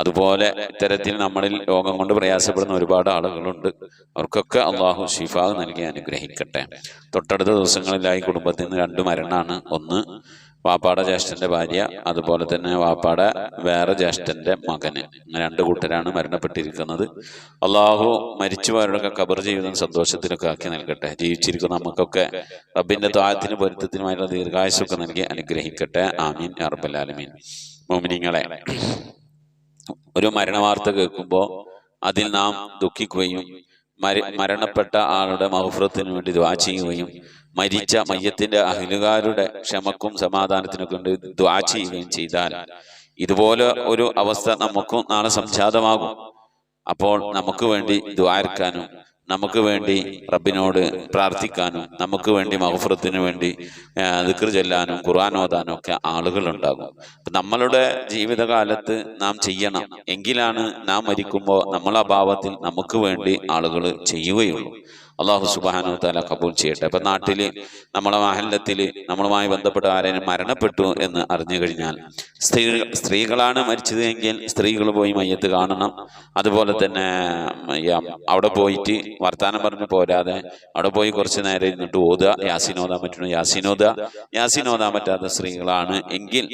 അതുപോലെ ഇത്തരത്തിൽ നമ്മളിൽ രോഗം കൊണ്ട് പ്രയാസപ്പെടുന്ന ഒരുപാട് ആളുകളുണ്ട്. അവർക്കൊക്കെ അള്ളാഹു ശിഫാ നൽകി അനുഗ്രഹിക്കട്ടെ. തൊട്ടടുത്ത ദിവസങ്ങളിലായി കുടുംബത്തിൽ നിന്ന് 2 മരണമാണ്. ഒന്ന് വാപ്പാടെ ജ്യേഷ്ഠന്റെ ഭാര്യ, അതുപോലെ തന്നെ വാപ്പാടെ വേറെ ജ്യേഷ്ഠന്റെ മകന്. 2 കൂട്ടരാണ് മരണപ്പെട്ടിരിക്കുന്നത്. അള്ളാഹു മരിച്ചുപോയവരുടെ ഖബർ ജീവിതം സന്തോഷത്തിലൊക്കെ ആക്കി നൽകട്ടെ. ജീവിച്ചിരിക്കുന്ന നമുക്കൊക്കെ റബ്ബിന്റെ ത്വാഅത്തിനും പൊരുത്തത്തിനുമായുള്ള ദീർഘായുസ്സൊക്കെ നൽകി അനുഗ്രഹിക്കട്ടെ. ആമീൻ യാ റബ്ബൽ ആലമീൻ. മുഅ്മിനീങ്ങളെ, ഒരു മരണവാർത്ത കേൾക്കുമ്പോൾ അതിൽ നാം ദുഃഖിക്കുകയും മരണപ്പെട്ട ആളുടെ മഗ്ഫിറത്തിന് വേണ്ടി ദുആ ചെയ്യുകയും മരിച്ച മയ്യത്തിന്റെ അഹ്ലുകാരുടെ ക്ഷമക്കും സമാധാനത്തിനും കൊണ്ട് ദുആ ചെയ്യുകയും ചെയ്താൽ ഇതുപോലെ ഒരു അവസ്ഥ നമുക്കും നാളെ സംജാതമാകും. അപ്പോൾ നമുക്ക് വേണ്ടി ദുആർക്കാനും നമുക്ക് വേണ്ടി റബ്ബിനോട് പ്രാർത്ഥിക്കാനും നമുക്ക് വേണ്ടി മഗ്ഫിറത്തിന് വേണ്ടി ദിക്ർ ചൊല്ലാനും ഖുർആൻ ഓതാനും ഒക്കെ ആളുകളുണ്ടാകും. നമ്മളുടെ ജീവിതകാലത്ത് നാം ചെയ്യണം. എങ്കിലാണ് നാം മരിക്കുമ്പോൾ നമ്മളെ അഭാവത്തിൽ നമുക്ക് വേണ്ടി ആളുകൾ ചെയ്യുകയുള്ളൂ. അള്ളാഹു സുബ്ഹാനഹു വ തആല കബൂൽ ചെയ്യട്ടെ. അപ്പൊ നാട്ടില് നമ്മളെ മഹല്ലത്തിൽ നമ്മളുമായി ബന്ധപ്പെട്ട ആരെയും മരണപ്പെട്ടു എന്ന് അറിഞ്ഞു കഴിഞ്ഞാൽ സ്ത്രീകളാണ് മരിച്ചത് എങ്കിൽ സ്ത്രീകൾ പോയി മയ്യത്ത് കാണണം. അതുപോലെ തന്നെ അവിടെ പോയിട്ട് വർത്താനം പറഞ്ഞു പോരാതെ അവിടെ പോയി കുറച്ച് നേരം ഇരുന്നിട്ട് ഓതുക. യാസീൻ ഓതാൻ പറ്റണം, യാസീൻ ഓതുക. യാസീൻ ഓതാൻ പറ്റാത്ത സ്ത്രീകളാണ് എങ്കിൽ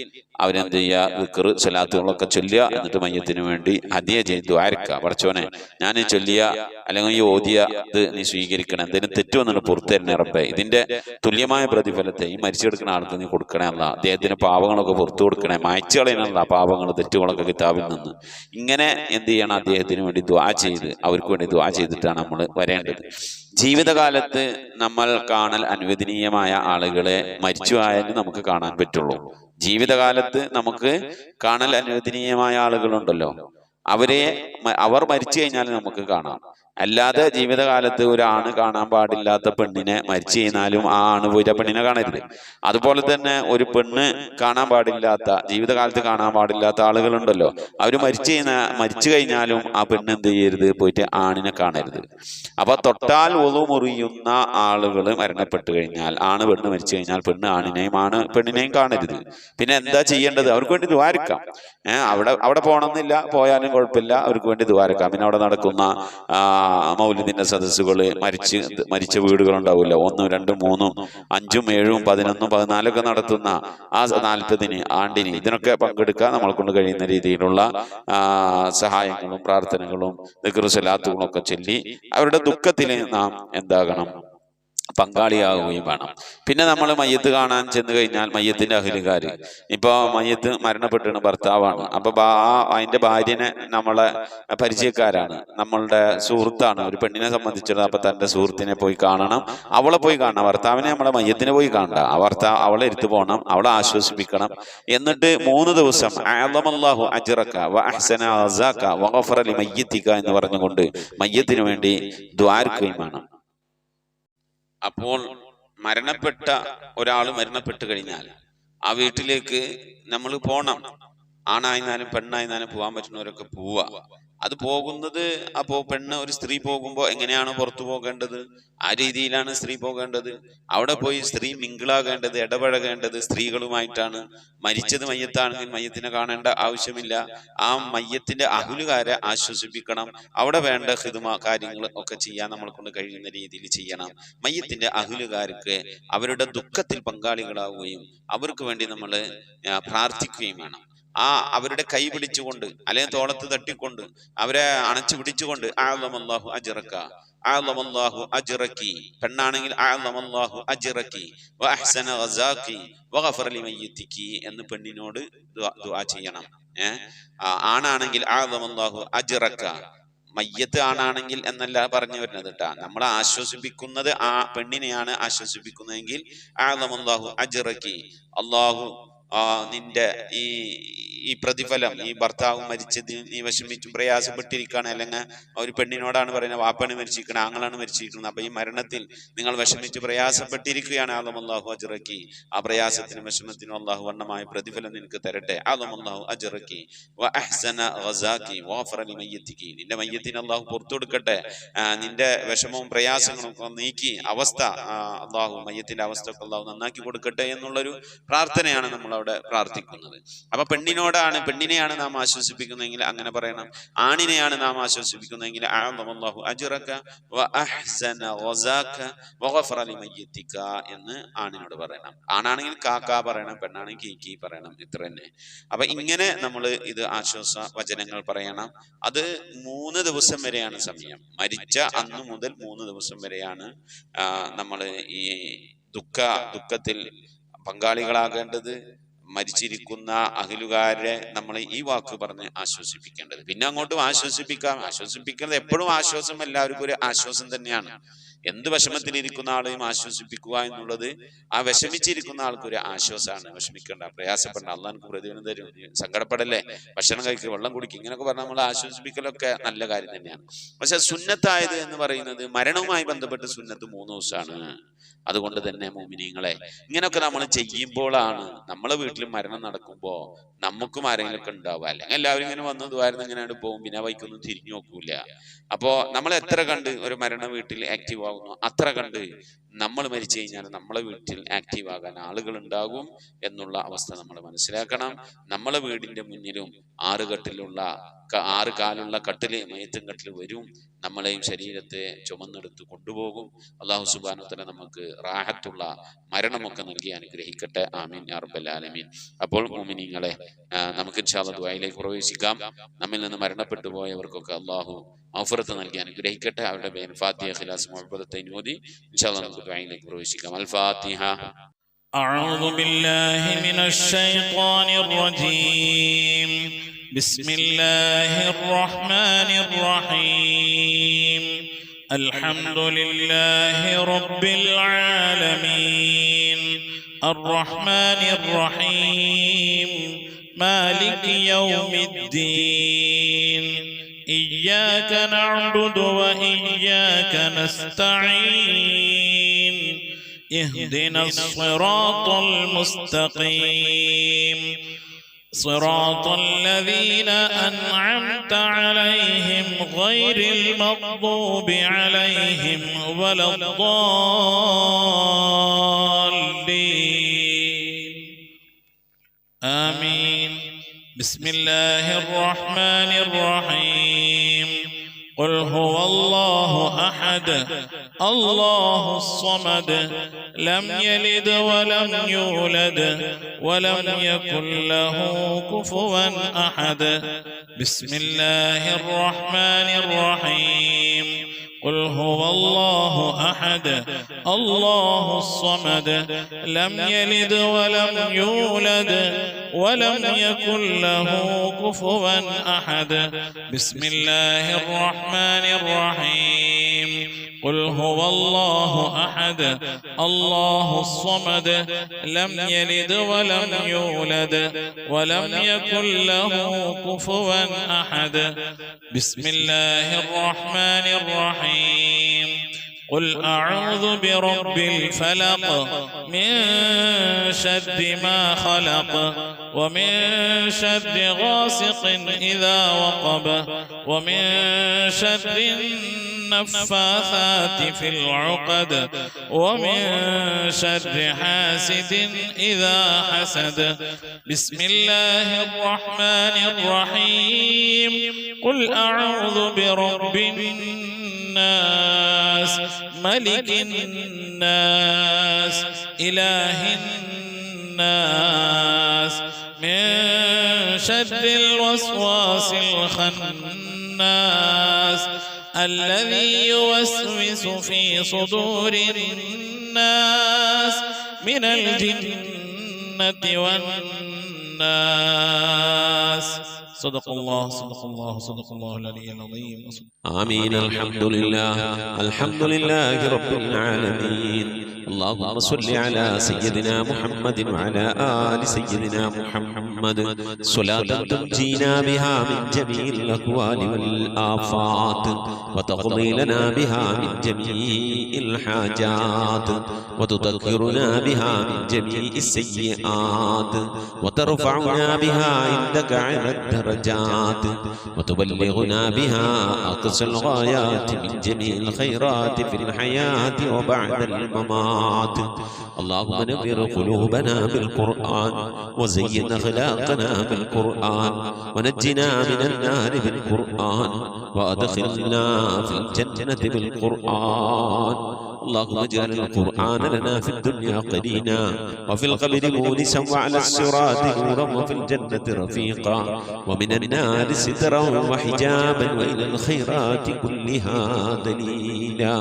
അവരെന്ത് ചെയ്യുക, ദിക്ർ സ്വലാത്തുകളൊക്കെ ചൊല്ലുക. എന്നിട്ട് മയ്യത്തിന് വേണ്ടി ഹദിയ ചെയ്ത് ദുആർക്കുക. പടച്ചോനെ, ഞാൻ ചൊല്ലിയ അല്ലെങ്കിൽ ഈ ഓതിയ ഇത് നീ സ്വീകരിക്കണം, എന്തെങ്കിലും തെറ്റ് വന്നിട്ട് പുറത്തു തരണേ റബ്ബേ. ഇതിന്റെ തുല്യമായ പ്രതിഫലത്തെ ഈ മരിച്ചെടുക്കുന്ന ആൾക്ക് നീ കൊടുക്കണേ അല്ലാ. അദ്ദേഹത്തിന് പാപങ്ങളൊക്കെ പുറത്തു കൊടുക്കണേ, മായ്ച്ചു കളയണല്ല പാപങ്ങൾ തെറ്റുകളൊക്കെ കിതാബിൽ നിന്ന്. ഇങ്ങനെ എന്ത് ചെയ്യണം, അദ്ദേഹത്തിന് വേണ്ടി ദുആ ചെയ്ത് അവർക്ക് വേണ്ടി ദുആ ചെയ്തിട്ടാണ് നമ്മൾ വരേണ്ടത്. ജീവിതകാലത്ത് നമ്മൾ കാണൽ അനുവദനീയമായ ആളുകളെ മരിച്ചു ആയാലും നമുക്ക് കാണാൻ പറ്റുള്ളൂ. ജീവിതകാലത്ത് നമുക്ക് കാണൽ അനുവദനീയമായ ആളുകളുണ്ടല്ലോ, അവർ മരിച്ചു കഴിഞ്ഞാൽ നമുക്ക് കാണാം. അല്ലാതെ ജീവിതകാലത്ത് ഒരു ആണ് കാണാൻ പാടില്ലാത്ത പെണ്ണിനെ മരിച്ചു കഴിഞ്ഞാലും ആ ആണ് പോയിട്ട് ആ പെണ്ണിനെ കാണരുത്. അതുപോലെ തന്നെ ഒരു പെണ്ണ് കാണാൻ പാടില്ലാത്ത, ജീവിതകാലത്ത് കാണാൻ പാടില്ലാത്ത ആളുകളുണ്ടല്ലോ, അവർ മരിച്ചു കഴിഞ്ഞാലും ആ പെണ്ണ് എന്ത് ചെയ്യരുത്, പോയിട്ട് ആണിനെ കാണരുത്. അപ്പൊ തൊട്ടാൽ ഒളു മുറിയുന്ന ആളുകൾ മരണപ്പെട്ടു കഴിഞ്ഞാൽ, ആണ് പെണ്ണ് മരിച്ചു കഴിഞ്ഞാൽ പെണ്ണ് ആണിനെയും ആണ് പെണ്ണിനെയും കാണരുത്. പിന്നെ എന്താ ചെയ്യേണ്ടത്? അവർക്ക് വേണ്ടി ദുആർക്കാം. അവിടെ പോകണമെന്നില്ല, പോയാലും കുഴപ്പമില്ല, അവർക്ക് വേണ്ടി ദുആർക്കാം. പിന്നെ അവിടെ നടക്കുന്ന മൗലിദിന്റെ സദസ്സുകള്, മരിച്ച വീടുകളുണ്ടാവില്ല, 1, 2, 3, 5, 7, 11, 14 നടത്തുന്ന ആ 40 ആണ്ടിന് ഇതിനൊക്കെ പങ്കെടുക്കാൻ നമ്മളെ കൊണ്ട് കഴിയുന്ന രീതിയിലുള്ള സഹായങ്ങളും പ്രാർത്ഥനകളും ദിക്ർ സ്വലാത്തുകളും ഒക്കെ ചൊല്ലി അവരുടെ ദുഃഖത്തിൽ നാം എന്താകണം, പങ്കാളിയാവുകയും വേണം. പിന്നെ നമ്മൾ മയ്യത്ത് കാണാൻ ചെന്ന് കഴിഞ്ഞാൽ മയ്യത്തിന്റെ അഹ്ലുകാർ, ഇപ്പോൾ മയ്യത്ത് മരണപ്പെട്ടിരുന്ന ഭർത്താവാണ്, അപ്പൊ അതിന്റെ ഭാര്യനെ നമ്മളെ പരിചയക്കാരാണ്, നമ്മളുടെ സുഹൃത്താണ്, ഒരു പെണ്ണിനെ സംബന്ധിച്ചിടത്തോളം അപ്പൊ തന്റെ സുഹൃത്തിനെ പോയി കാണണം, അവളെ പോയി കാണണം. ഭർത്താവിനെ നമ്മളെ മയ്യത്തിനെ പോയി കാണണ്ട, അവളെ എടുത്തു പോകണം, അവളെ ആശ്വസിപ്പിക്കണം. എന്നിട്ട് 3 ദിവസം അഅ്ളമല്ലാഹു അജ്റക വ അഹ്സന അസാക വ ഗഫറ ലിമയ്യിതിക എന്ന് പറഞ്ഞുകൊണ്ട് മയ്യത്തിന് വേണ്ടി ദുആർക്കുകയും വേണം. അപ്പോൾ മരണപ്പെട്ട ഒരാൾ മരണപ്പെട്ട് കഴിഞ്ഞാൽ ആ വീട്ടിലേക്ക് നമ്മൾ പോണം. ആണായിരുന്നാലും പെണ്ണായിരുന്നാലും പോകാൻ പറ്റുന്നവരൊക്കെ പോവുക. അത് പോകുന്നത് അപ്പോ ഒരു സ്ത്രീ പോകുമ്പോൾ എങ്ങനെയാണ് പുറത്തു പോകേണ്ടത്, ആ രീതിയിലാണ് സ്ത്രീ പോകേണ്ടത്. അവിടെ പോയി സ്ത്രീ മിങ്കിളാകേണ്ടത്, ഇടപഴകേണ്ടത് സ്ത്രീകളുമായിട്ടാണ്. മരിച്ചത് മയ്യത്താണെങ്കിൽ മയ്യത്തിനെ കാണേണ്ട ആവശ്യമില്ല. ആ മയ്യത്തിന്റെ അഹ്ലുകാരെ ആശ്വസിപ്പിക്കണം. അവിടെ വേണ്ട ഖിദ്മ കാര്യങ്ങൾ ഒക്കെ ചെയ്യാൻ നമ്മളെ കൊണ്ട് കഴിയുന്ന രീതിയിൽ ചെയ്യണം. മയ്യത്തിന്റെ അഹ്ലുകാർക്ക് അവരുടെ ദുഃഖത്തിൽ പങ്കാളികളാവുകയും അവർക്ക് വേണ്ടി നമ്മൾ പ്രാർത്ഥിക്കുകയും വേണം. അവരുടെ കൈ പിടിച്ചുകൊണ്ട് അല്ലെങ്കിൽ തോളത്ത് തട്ടിക്കൊണ്ട് അവരെ അണച്ചു പിടിച്ചുകൊണ്ട് അഅ്ളമല്ലാഹു അജ്റക അഅ്ളമല്ലാഹു അജ്റകി, പെണ്ണാണെങ്കിൽ അഅ്ളമല്ലാഹു അജ്റകി വ അഹ്സന ഗസാകി വ ഗഫറ ലിമയ്യിതികി എന്ന് പെണ്ണിനോട് ദുആ ചെയ്യണം. ആണാണെങ്കിൽ അഅ്ളമല്ലാഹു അജ്റക, മയ്യത്ത് ആണാണെങ്കിൽ എന്നല്ല പറഞ്ഞു വരുന്നത് കേട്ടാ. നമ്മളെ ആശ്വസിപ്പിക്കുന്നത് ആ പെണ്ണിനെയാണ് ആശ്വസിപ്പിക്കുന്നതെങ്കിൽ അഅ്ളമല്ലാഹു അജ്റകി, അല്ലാഹു നിന്റെ ഈ പ്രതിഫലം, ഈ ഭർത്താവ് മരിച്ചത് നീ വിഷമിച്ചും പ്രയാസപ്പെട്ടിരിക്കുകയാണ്, അല്ലെങ്കിൽ ഒരു പെണ്ണിനോടാണ് പറയുന്നത് വാപ്പാണ് മരിച്ചിരിക്കുന്നത്, ആങ്ങളാണ് മരിച്ചിരിക്കുന്നത്, അപ്പൊ ഈ മരണത്തിൽ നിങ്ങൾ വിഷമിച്ച് പ്രയാസപ്പെട്ടിരിക്കുകയാണ്, അഅ്ളമല്ലാഹു അജ്റകി, ആ പ്രയാസത്തിനും വിഷമത്തിനും അള്ളാഹു വർണ്ണമായ പ്രതിഫലം നിനക്ക് തരട്ടെ. അഅ്ളമല്ലാഹു അജ്റകി വ അഹ്സന ഗസാകി വ ഗഫറ ലിമയ്യിതികി, നിന്റെ മയ്യത്തിന് അള്ളാഹു പുറത്തു കൊടുക്കട്ടെ, നിന്റെ വിഷമവും പ്രയാസങ്ങളും നീക്കി അവസ്ഥ അള്ളാഹു മയ്യത്തിന്റെ അവസ്ഥ ഒക്കെ അള്ളാഹു നന്നാക്കി കൊടുക്കട്ടെ എന്നുള്ളൊരു പ്രാർത്ഥനയാണ് നമ്മൾ അവിടെ പ്രാർത്ഥിക്കുന്നത്. അപ്പൊ പെണ്ണിനെയാണ് നാം ആശ്വസിപ്പിക്കുന്നതെങ്കിൽ അങ്ങനെ പറയണം. ആണിനെയാണ് നാം ആശ്വസിപ്പിക്കുന്നതെങ്കിൽ അഅ്ളമല്ലാഹു അജ്റക വ അഹ്സന ഗസാക വ ഗഫറ ലിമയ്യിതിക എന്ന് ആണിനോട് പറയണം. ആണാണെങ്കിൽ കാക്ക പറയണം, പെണ്ണാണെങ്കിൽ കീ പറയണം. ഇത്ര തന്നെ. അപ്പൊ ഇങ്ങനെ നമ്മൾ ഇത് ആശ്വാസ വചനങ്ങൾ പറയണം. അത് 3 ദിവസം വരെയാണ് സമയം. മരിച്ച അന്ന് മുതൽ 3 ദിവസം വരെയാണ് നമ്മൾ ഈ ദുഃഖത്തിൽ പങ്കാളികളാകേണ്ടത്. മരിച്ചിരിക്കുന്ന അഹ്ലുകാരെ നമ്മൾ ഈ വാക്ക് പറഞ്ഞ് ആശ്വസിപ്പിക്കേണ്ടത്. പിന്നെ അങ്ങോട്ടും ആശ്വസിപ്പിക്കുന്നത് എപ്പോഴും ആശ്വാസം എല്ലാവർക്കും ഒരു ആശ്വാസം തന്നെയാണ്. എന്ത് വിഷമത്തിലിരിക്കുന്ന ആളെയും ആശ്വസിപ്പിക്കുക എന്നുള്ളത് ആ വിഷമിച്ചിരിക്കുന്ന ആൾക്കൊരു ആശ്വാസമാണ്. വിഷമിക്കേണ്ട, പ്രയാസപ്പെടേണ്ട, അള്ളാഹ് എനിക്ക് പ്രതിഫലം തരും, സങ്കടപ്പെടല്ലേ, ഭക്ഷണം കഴിക്കുക, വെള്ളം കുടിക്കുക, ഇങ്ങനെയൊക്കെ പറഞ്ഞാൽ നമ്മൾ ആശ്വസിപ്പിക്കലൊക്കെ നല്ല കാര്യം തന്നെയാണ്. പക്ഷെ സുന്നത്തായത് എന്ന് പറയുന്നത് മരണവുമായി ബന്ധപ്പെട്ട് സുന്നത്ത് 3 ദിവസമാണ്. അതുകൊണ്ട് തന്നെ മുഅ്മിനീങ്ങളെ ഇങ്ങനെയൊക്കെ നമ്മൾ ചെയ്യുമ്പോഴാണ് നമ്മളെ വീട്ടിൽ മരണം നടക്കുമ്പോൾ നമുക്കും ആരെങ്കിലും ഒക്കെ ഉണ്ടാവുക. അല്ലെങ്കിൽ എല്ലാവരും ഇങ്ങനെ വന്നു ദ്വാരം ഇങ്ങനെ പോകും, പിന്നെ വൈക്കൊന്നും തിരിഞ്ഞു നോക്കൂല. അപ്പോ നമ്മൾ എത്ര കണ്ട് ഒരു മരണ വീട്ടിൽ ആക്റ്റീവ് ആകുന്നു, അത്ര കണ്ട് നമ്മൾ മരിച്ചു കഴിഞ്ഞാൽ നമ്മളെ വീട്ടിൽ ആക്റ്റീവ് ആകാൻ ആളുകൾ ഉണ്ടാകും എന്നുള്ള അവസ്ഥ നമ്മൾ മനസ്സിലാക്കണം. നമ്മളെ വീടിന്റെ മുന്നിലും 6 കാലുള്ള കട്ടില്, മയ്യത്തും കട്ടില് വരും, നമ്മളെയും ശരീരത്തെ ചുമന്നെടുത്ത് കൊണ്ടുപോകും. അല്ലാഹു സുബ്ഹാനഹു വ തആല നമുക്ക് റാഹത്തുള്ള മരണമൊക്കെ നൽകി അനുഗ്രഹിക്കട്ടെ. ആമീൻ യാ റബ്ബൽ ആലമീൻ. അപ്പോൾ മുഅ്മിനീങ്ങളെ, നമുക്ക് ഇൻഷാ അല്ലാഹ് ദുആയിലേക്ക് പ്രവേശിക്കാം. നമ്മിൽ നിന്ന് മരണപ്പെട്ടു പോയവർക്കൊക്കെ അല്ലാഹു മഗ്ഫിറത്ത് നൽകി അനുഗ്രഹിക്കട്ടെ. അവരുടെ പേരിൽ ഫാത്തിഹ, ഇഖ്ലാസ്, മുഅവ്വദത്തൈൻ ഓതി ഇൻഷാ അല്ലാഹ് നമുക്ക് ദുആയിലേക്ക് പ്രവേശിക്കാം. അൽ ഫാത്തിഹ. أعوذ بالله من الشيطان الرجيم. بسم الله الرحمن الرحيم. الحمد لله رب العالمين الرحمن الرحيم مالك يوم الدين إياك نعبد وإياك نستعين اهدنا الصراط المستقيم صراط الذين أنعمت عليهم غير المغضوب عليهم ولا الضالين آمين. بسم الله الرحمن الرحيم. قل هو الله أحد الله الصمد لم يلد ولم يولد ولم يكن له كفوا أحد. بسم الله الرحمن الرحيم. قل هو الله أحد الله الصمد لم يلد ولم يولد ولم يكن له كفوا أحد بسم الله الرحمن الرحيم قل هو الله أحد الله الصمد لم يلد ولم يولد ولم يكن له كفوا أحد بسم الله الرحمن الرحيم قل أعوذ برب الفلق من شر ما خلق ومن شر غاسق إذا وقب ومن شر النفاثات في العقد ومن شر حاسد إذا حسد بسم الله الرحمن الرحيم قل أعوذ برب الناس ملك الناس إله الناس من شر الوسواس الخناس الذي يوسوس في صدور الناس من الجنة والناس صدق الله صدق الله صدق الله العلي العظيم. آمين. الحمد لله رب العالمين. اللهم صل على سيدنا محمد وعلى آل سيدنا محمد صلاة تنجينا بها من جميع الأهوال والآفات وتقضي لنا بها من جميع الحاجات وتطهرنا بها من جميع السيئات وترفعنا بها عندك على الدرجات وتبلغنا بها أقصى الغايات من جميع الخيرات في الحياة وبعد الممات. اللهم نبر قلوبنا بالقرآن وزين أخلاقنا بالقرآن ونجنا من النار بالقرآن وأدخلنا في الجنة بالقرآن. اللهم اجعل القرآن لنا في الدنيا قرينا وفي القبر مونسا وعلى الصراط نورا وفي الجنة رفيقا ومن النار سترا وحجابا وإلى الخيرات كلها دليلا.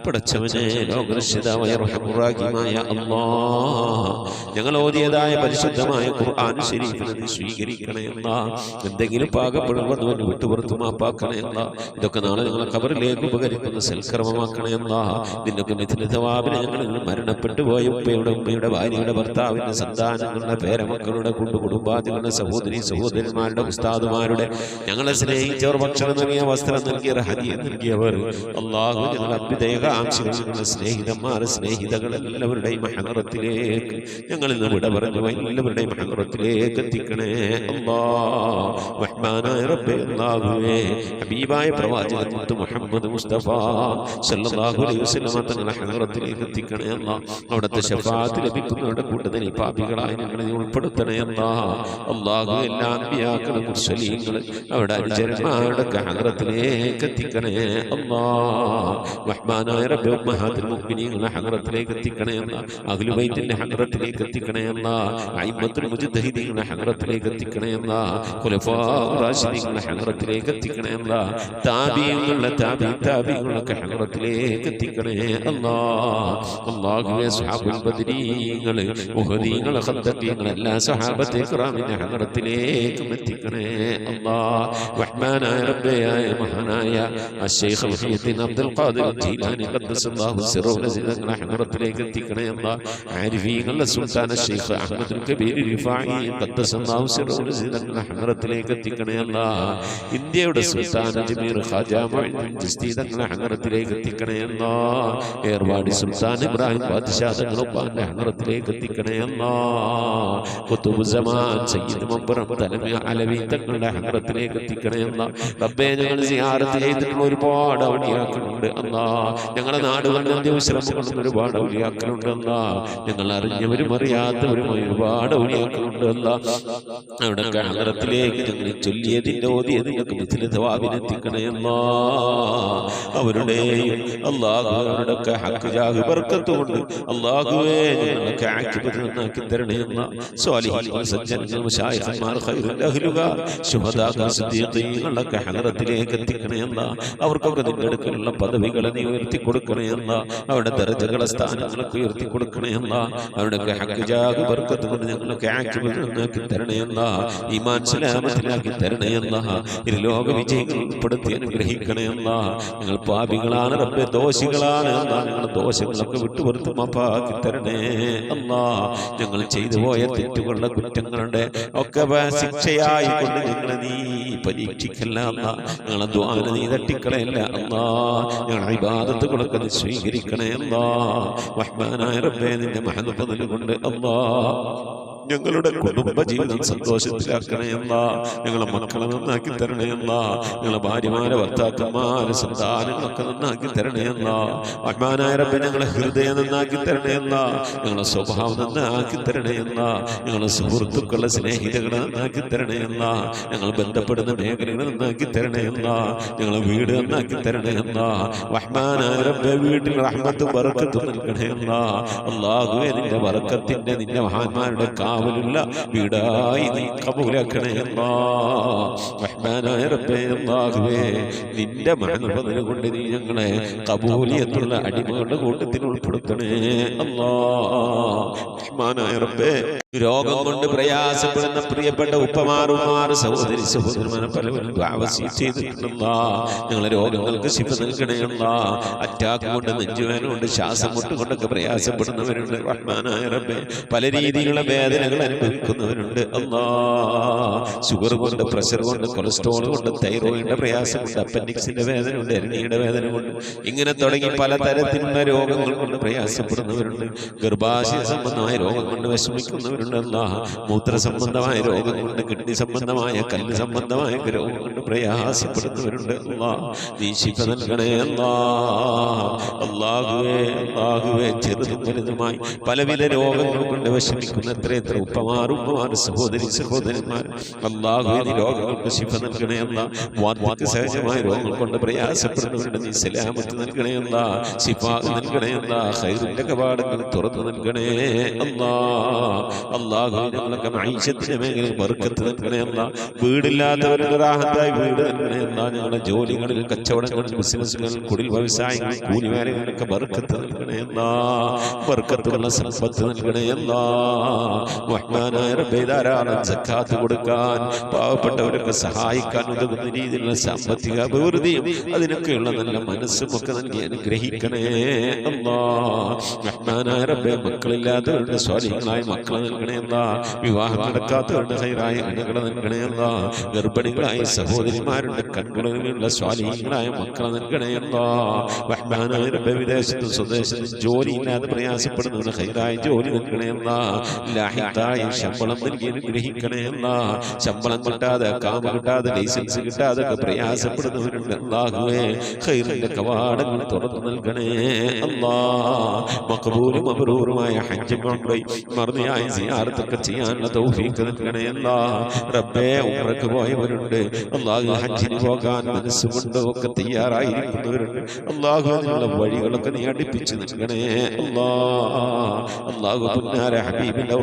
പടച്ചവനെ ലോകരക്ഷിതാവായ റഹ്മാനായ അല്ലാഹ് ഞങ്ങൾ ഓതിയതായ പരിശുദ്ധമായ ഖുർആൻ ശരീഫിനെ നീ സ്വീകരിക്കണേ അല്ലാഹ്. എന്തെങ്കിലും പാകപ്പെടുമ്പോൾ വിട്ടുപുറത്തു മാപ്പാക്കണേ അല്ലാഹ്. ഇതൊക്കെ നാളെ ഞങ്ങളെ ഖബറിലേക്ക് ഉപകരിക്കുന്ന സൽക്കർമ്മമാക്കണേ അല്ലാഹ്. ഇതിനൊക്കെ മിഥില തവാബിനെ ഞങ്ങളിൽ മരണപ്പെട്ടു പോയ ഉപ്പയുടെ ഉമ്മയുടെ ഭാര്യയുടെ ഭർത്താവിന്റെ സന്താനങ്ങളുടെ പേരമക്കളുടെ കുടുംബാദികളുടെ സഹോദരി സഹോദരന്മാരുടെ ഉസ്താദുമാരുടെ ഞങ്ങളെ സ്നേഹിച്ചവർ ഭക്ഷണം നൽകിയ വസ്ത്രം നൽകിയവർ ഹദിയ നൽകിയവർ അല്ലാഹു ഞങ്ങളെ അഭ്യുദയ ആംശികളുടെ സ്നേഹിതന്മാർ സ്നേഹിതകൾ എല്ലാവരുടെയും ഹദറത്തിലേക്ക് ഞങ്ങളിൽ നിന്ന് വിട പറഞ്ഞു എല്ലാവരുടെയും ഹദറത്തിലേക്ക് എത്തിക്കണേ അല്ലാഹ്. റഹ്മാനായ റബ്ബേ അല്ലാഹുവേ ഹബീബായ പ്രവാചകൻ മുഹമ്മദ് മുസ്തഫ സല്ലല്ലാഹു അലൈഹി വസല്ലം തങ്ങളുടെ ഹദറത്തിലേക്ക് എത്തിക്കണേ അല്ലാഹ്. അവിടുത്തെ ശഫാഅത്ത് ലഭിക്കുന്നവരുടെ കൂട്ടത്തിൽ പാപികളായ ഞങ്ങളെ ഉൾപ്പെടുത്തണേ അല്ലാഹ്. അല്ലാഹു എല്ലാ അൻബിയാക്കളും മുർസലീങ്ങളും അവരുടെ അനുചരന്മാരുടെ ഹദറത്തിലേക്ക് എത്തിക്കണേ അല്ലാഹ്. റഹ്മാനായ റബ്ബേ ഉമ്മഹാത്തുൽ മുഅ്മിനീങ്ങളുടെ ഹദറത്തിലേക്ക് എത്തിക്കണേ അല്ലാഹ്. അഹ്ലു ബൈത്തിന്റെ ഹദറത്തിലേക്ക് എത്തിക്കണേ അല്ലാഹ്. അയിമ്മത്തുൽ മുജ്തഹിദീങ്ങളുടെ ഹദറത്തിലേക്ക് എത്തിക്കണേ അല്ലാഹ്. ഖുലഫാഉർ റാഷിദീങ്ങളുടെ ഹദറത്തിലേക്ക് എത്തിക്കണേ അല്ലാഹ്. താബിഈങ്ങളുടെ താബിഈങ്ങളുടെ ഹദറത്തിലേക്ക് എത്തിക്കണേ അല്ലാഹ്. അല്ലാഹുവേ സ്വഹാബുൽ ബദരീങ്ങൾ ഉഹദീങ്ങൾ ഖദ്ദീങ്ങൾ എല്ലാ സ്വഹാബത്തെ കിറാമിന്റെ ഹദറത്തിലേക്ക് എത്തിക്കണേ അല്ലാഹ്. റഹ്മാനായ റബ്ബേ മഹാനായ അശ്ശൈഖ് മുഹയ്യിദ്ദീൻ അബ്ദുൽ ഖാദിർ ജീലാനി ഖദ്ദസല്ലാഹു സിറഹു തങ്ങളുടെ ഹദറത്തിലേക്ക് എത്തിക്കണേ അല്ലാഹ്. ആരിഫീങ്ങളുടെ സുൽത്താൻ ശൈഖ് അഹ്മദുൽ കബീർ റിഫായി ഖദ്ദസല്ലാഹു സിറഹു തങ്ങളുടെ ഹദറത്തിലേക്ക് എത്തിക്കണേ അല്ലാഹ്. ഇന്ത്യയുടെ സുൽത്താൻ അജ്മീർ ഖാജാ മുഈനുദ്ദീൻ ചിശ്തി തങ്ങളുടെ ഹദറത്തിലേക്ക് എത്തിക്കണേ അല്ലാഹ്. ഏർവാടി സുൽത്താൻ ഇബ്രാഹിം ബാദ്ശാ തങ്ങളുടെ ഹദറത്തിലേക്ക് എത്തിക്കണേ അല്ലാഹ്. ഖുതുബ് സമാൻ സയ്യിദ് മംബറം തലമി അലവി തങ്ങളുടെ ഹദറത്തിലേക്ക് എത്തിക്കണേ അല്ലാഹ്. റബ്ബേ ഞങ്ങൾ സിയാറത്ത് ചെയ്തിട്ടുള്ള ഒരുപാട് ഔലിയാക്കളുണ്ട് അല്ലാഹ്. ഞങ്ങളുടെ നാടുകളിൽ അന്ത്യവിശ്രമം കൊള്ളുന്ന ഒരുപാട് ഔലിയാക്കളുണ്ട് അല്ലാഹ്. ഞങ്ങൾ അറിഞ്ഞവരും അറിയാത്തവരുമായി ഒരുപാട് ഔലിയാക്കളുണ്ട് അല്ലാഹ്. അവിടെ ഹദറത്തിലേക്ക് ഞങ്ങൾ ചൊല്ലിയതിന്റെ ഓതിയതിന്റെ മിഥില തവാബിനെത്തിക്കണേ അല്ലാഹ്. അവരുടെയും അല്ലാഹു അവരുടെയൊക്കെ ഹക്ക് ജാഹ് ബർക്കത്ത് കൊണ്ട് അല്ലാഹുവേ ഞങ്ങളൊക്കെ ആക്കിബത്ത് നന്നാക്കി തരണേ അല്ലാഹ്. സ്വാലിഹീങ്ങൾ സജ്ജനങ്ങൾ മശായിഖന്മാർ ഖൈറുൽ അഹ്ലുകാർ ശുഹദാക്കൾ സിദ്ദീഖീങ്ങളൊക്കെ ഹദറത്തിലേക്ക് എത്തിക്കണേ അല്ലാ. അവർക്കൊക്കെ നിന്റെ അടുക്കലുള്ള പദവികളെ നീ ഉയർത്തി കൊടുക്കണേ അല്ലാ. അവരുടെ ദർജകളെ സ്ഥാനങ്ങളൊക്കെ ഉയർത്തി കൊടുക്കണേ അല്ലാ. അവരുടെയൊക്കെ ഹഖ് ജാഗ് ബർക്കത്ത് കൊണ്ട് ഞങ്ങളൊക്കെ ആക്കി തരണേ അല്ലാ. ഈമാൻ സലാമത്തിലാക്കി തരണേ അല്ലാ. ഇരുലോക വിജയികൾ ഉൾപ്പെടുത്തി അനുഗ്രഹിക്കണേ അല്ലാ. ഞങ്ങൾ പാപികളാണ് റബ്ബേ, ദോഷികളാണ് അല്ലാ. ഞങ്ങളുടെ ദോഷങ്ങളൊക്കെ വിട്ടുപുറത്ത് മാപ്പാക്കി തരണേ അല്ലാ. ഞങ്ങൾ ചെയ്തു പോയ തെറ്റുകളുടെ കുറ്റങ്ങളുടെ ഒക്കെ ശിക്ഷയായി കൊണ്ട് ഞങ്ങളെ നീ പരീക്ഷിക്കല്ല അല്ലാ. ഞങ്ങളെ ദുആന നീ തട്ടിക്കളയല്ല അല്ലാ. ഞങ്ങളുടെ ഇബാദത്തുകളൊക്കെ നീ സ്വീകരിക്കണേ അല്ലാ. റഹ്മാനായ റബ്ബേ, നിന്റെ മഹദ് ഫദ്ൽ കൊണ്ട് അല്ലാ ഞങ്ങളുടെ കുടുംബ ജീവിതം സന്തോഷത്തിലാക്കണേ അല്ലാ. ഞങ്ങളെ മക്കളെ നന്നാക്കി തരണേ അല്ലാ. ഞങ്ങളെ ഭാര്യമാരെ ഭർത്താക്കന്മാരെ സന്താനങ്ങളൊക്കെ നന്നാക്കി തരണേ അല്ലാ. റഹ്മാനായ റബ്ബേ, ഞങ്ങളെ ഹൃദയം നന്നാക്കി തരണേ അല്ലാ. ഞങ്ങളെ സ്വഭാവം നന്നാക്കി തരണേ അല്ലാ. ഞങ്ങളെ സുഹൃത്തുക്കളെ സ്നേഹിതകളെ നന്നാക്കി തരണേ അല്ലാ. ഞങ്ങൾ ബന്ധപ്പെടുന്ന മേഖലകളെ നന്നാക്കി തരണേ അല്ലാ. ഞങ്ങളെ വീട് നന്നാക്കി തരണേ അല്ലാ. റഹ്മാനായ റബ്ബേ, വീട്ടിൽ റഹ്മത്തും ബറക്കത്തും നൽകണേ അല്ലാ. അല്ലാഹുവേ, നിന്റെ ബറക്കത്തിന്റെ നിന്റെ മഹാന്മാരുടെ കാവലുള്ള വീടായി നീ കബൂലാക്കണേ അല്ലാ. റഹ്മാനായ റബ്ബേ, അല്ലാഹുവേ, നിന്റെ മഹദ് ഫദ്ൽ കൊണ്ട് നീ ഞങ്ങളെ ഖബൂലിയത്തുള്ള അടിമകളുടെ കൂട്ടത്തിൽ ഉൾപ്പെടുത്തണേ അല്ലാ. റഹ്മാനായ റബ്ബേ, രോഗം കൊണ്ട് പ്രയാസപ്പെടുന്ന പ്രിയപ്പെട്ട ഉപ്പമാറുമാർ സഹോദരി സഹോദരന്മാരെ പലവരും ചെയ്തിട്ടുള്ള ഞങ്ങളെ രോഗങ്ങൾക്ക് ശിഫ നൽകണേ അല്ലാ. അറ്റാക്ക് കൊണ്ട്, നെഞ്ചുവേദന കൊണ്ട്, ശ്വാസം മുട്ട് കൊണ്ടൊക്കെ പ്രയാസപ്പെടുന്നവരുണ്ട്. റഹ്മാനായ റബ്ബേ, പല രീതിയിലുള്ള വേദനകൾ അനുഭവിക്കുന്നവരുണ്ട് അല്ലാ. ഷുഗർ കൊണ്ട്, പ്രഷർ കൊണ്ട്, കൊളസ്ട്രോൾ കൊണ്ട്, തൈറോയിഡിന്റെ പ്രയാസം കൊണ്ട്, അപ്പൻഡിക്സിന്റെ വേദന കൊണ്ട്, എരണിയുടെ വേദന കൊണ്ട്, ഇങ്ങനെ തുടങ്ങി പലതരത്തിലുള്ള രോഗങ്ങൾ കൊണ്ട് പ്രയാസപ്പെടുന്നവരുണ്ട്. ഗർഭാശയ സംബന്ധമായ രോഗം കൊണ്ട് വിഷമിക്കുന്നവരുണ്ട് അല്ലാ. മൂത്ര സംബന്ധമായ രോഗം കൊണ്ട്, കിഡ്നി സംബന്ധമായ, കല്ല് സംബന്ധമായ രോഗം കൊണ്ട് പ്രയാസപ്പെടുന്നവരുണ്ട് അല്ലാ. നീ ശിഫ നൽകണേ അല്ലാ. അല്ലാഹുവേ, അല്ലാഹുവേ, ചെറുതും വലുതുമായി പലവിധ രോഗങ്ങൾ കൊണ്ട് വിഷമിക്കുന്ന എത്ര ഉപ്പമാർ സഹോദരി സഹോദരന്മാർ അല്ലാഹുവേ, നീ രോഗങ്ങൾക്ക് ശിഫ നൽകണേ അല്ലാ. വാർദ്ധക്യ സഹജമായ രോഗങ്ങൾ കൊണ്ട് പ്രയാസപ്പെടുന്നവരുടെ നീ സലാമത്ത് നൽകണേ അല്ലാ. ശിഫാ നൽകണേ അല്ലാ. ഖൈറിന്റെ കവാടങ്ങൾ തുറന്നു നൽകണേ അല്ലാ. അല്ലാഹുവേ, ഞങ്ങളൊക്കെ മഈശത്തിന്റെ മേഖലയിൽ ബർക്കത്ത് നൽകണേ അല്ലാ. വീടില്ലാത്തവരുടെ റാഹത്തായി വീട് നൽകണേ അല്ലാ. ഞങ്ങളുടെ ജോലികളിൽ, കച്ചവടങ്ങളിൽ, ബിസിനസ്സുകളിൽ, കുടിൽ വ്യവസായങ്ങളിൽ, കൂലിവേലകളിലൊക്കെ ബർക്കത്ത് നൽകണേ അല്ലാ. ബർക്കത്തുള്ള സമ്പത്ത് നൽകണേ അല്ലാ. റഹ്മാനായ റബ്ബേ, ധാരാളം സക്കാത്ത് കൊടുക്കാൻ, പാവപ്പെട്ടവരൊക്കെ സഹായിക്കാൻ ഉതകുന്ന രീതിയിലുള്ള സാമ്പത്തിക അഭിവൃദ്ധിയും അതിനൊക്കെയുള്ള നല്ല മനസ്സും ഒക്കെ നൽകി അനുഗ്രഹിക്കണേ അല്ലാ. റഹ്മാനായ റബ്ബേ, മക്കളില്ലാത്തവരുടെ സ്വാലിഹീങ്ങളായ മക്കളെ നൽകണേ അല്ലാ. വിവാഹം നടക്കാത്തവരുടെ ഖൈറായ ഇണകളെ നൽകണേ അല്ലാ. ഗർഭിണികളായ സഹോദരിമാരുടെ കൺകുളിലുള്ള സ്വാലിഹീങ്ങളായ മക്കളെ നൽകണേ അല്ലാ. റഹ്മാനായ റബ്ബേ, വിദേശത്തും സ്വദേശത്തും ജോലിയില്ലാതെ പ്രയാസപ്പെടുന്നവരുടെ ഖൈറായ ജോലി നൽകണേ അല്ലാ. ലാഹിഖായ ശമ്പളം നൽകി അനുഗ്രഹിക്കണേ അല്ലാ. ശമ്പളം കിട്ടാതെ, കാമ കിട്ടാതെ, ലൈസൻസ് കിട്ടാതെ ഒക്കെ പ്രയാസപ്പെടുന്നവരുണ്ട് അല്ലാഹുവേ. ഖൈറിന്റെ കവാടങ്ങൾ തുറന്നു നൽകണേ അല്ലാ. മഖബൂലും മബ്റൂറുമായ ഹജ്ജും ഉംറയും മർദിയായ സിയാറത്തൊക്കെ ചെയ്യാനുള്ള തൗഫീഖ് നൽകണേ അല്ലാ. റബ്ബേ, ഉംറക്ക് പോയവരുണ്ട് അല്ലാഹു, ഹജ്ജിന് പോകാൻ മനസ്സുകൊണ്ട് ഒക്കെ തയ്യാറായിരിക്കുന്നവരുണ്ട് അല്ലാഹു. അതിനുള്ള വഴികളൊക്കെ നീ അടുപ്പിച്ച് നൽകണേ അല്ലാ. അല്ലാഹു, പുന്നാര ഹബീബിന്റെ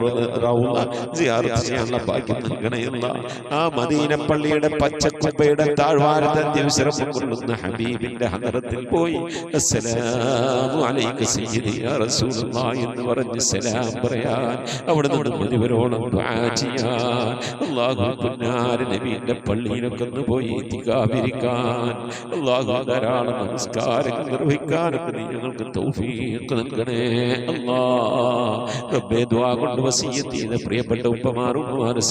റൗള സിയാറത്ത് ചെയ്യാനുള്ള ഭാഗ്യം നൽകണേ അല്ലാ. ആ മദീന പള്ളിയുടെ പച്ചക്കുബയുടെ താഴ്വാരത്തെ ദിവസം കൊള്ളുന്ന ഹബീബിന്റെ ഹദറത്തിൽ പോയി അസ്സലാമു അലൈക സയ്യിദി യാ റസൂലുള്ളാഹി എന്ന് പറഞ്ഞ് സലാം പറയാൻ, അവിടെ നിന്ന് മുഴുവനോളം ദുആ ചെയ്യാൻ, അല്ലാഹു പുന്നാര നബിയുടെ പള്ളിയിലൊക്കെ ഒന്ന് പോയി ഇത്തികാഫിരിക്കാൻ, അല്ലാഹു ധാരാളം നമസ്കാരങ്ങൾ നിർവഹിക്കാനൊക്കെ നീ ഞങ്ങൾക്ക് തൗഫീഖ് നൽകണേ അല്ലാ. റബ്ബേ, ദുആ കൊണ്ട് വസിയ്യത്ത് ചെയ്ത പ്രിയപ്പെട്ട ഉപ്പമാർ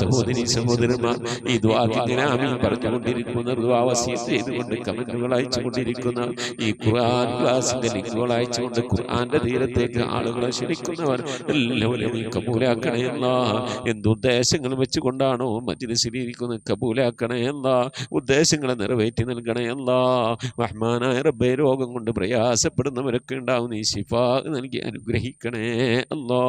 സഹോദരി സഹോദരന്മാർ ഈ ദുആക്ക് ഇങ്ങനെ ആമീൻ പറഞ്ഞുകൊണ്ടിരിക്കുന്ന, ദുആ വസിയ്യത്ത് ചെയ്തുകൊണ്ട് കമന്റുകൾ അയച്ചുകൊണ്ടിരിക്കുന്ന, ഈ ഖുർആൻ ക്ലാസിന്റെ ലിങ്കുകൾ അയച്ചുകൊണ്ട് ഖുർആന്റെ തീരത്തേക്ക് ആളുകളെ ക്ഷണിക്കുന്നവർ എല്ലാവരും നീ കബൂലാക്കണേ അല്ലാ. എന്തുദ്ദേശങ്ങൾ വെച്ചുകൊണ്ടാണോ മജ്ലിസിലിരിക്കുന്നത് കബൂലാക്കണേ അല്ലാ. ഉദ്ദേശങ്ങളെ നിറവേറ്റി നൽകണേ അല്ലാ. റഹ്മാനായ റബ്ബേ, രോഗം കൊണ്ട് പ്രയാസപ്പെടുന്നവരൊക്കെ ഉണ്ടാവും, നീ ശിഫാ നൽകി അനുഗ്രഹിക്കണേ അല്ലാ.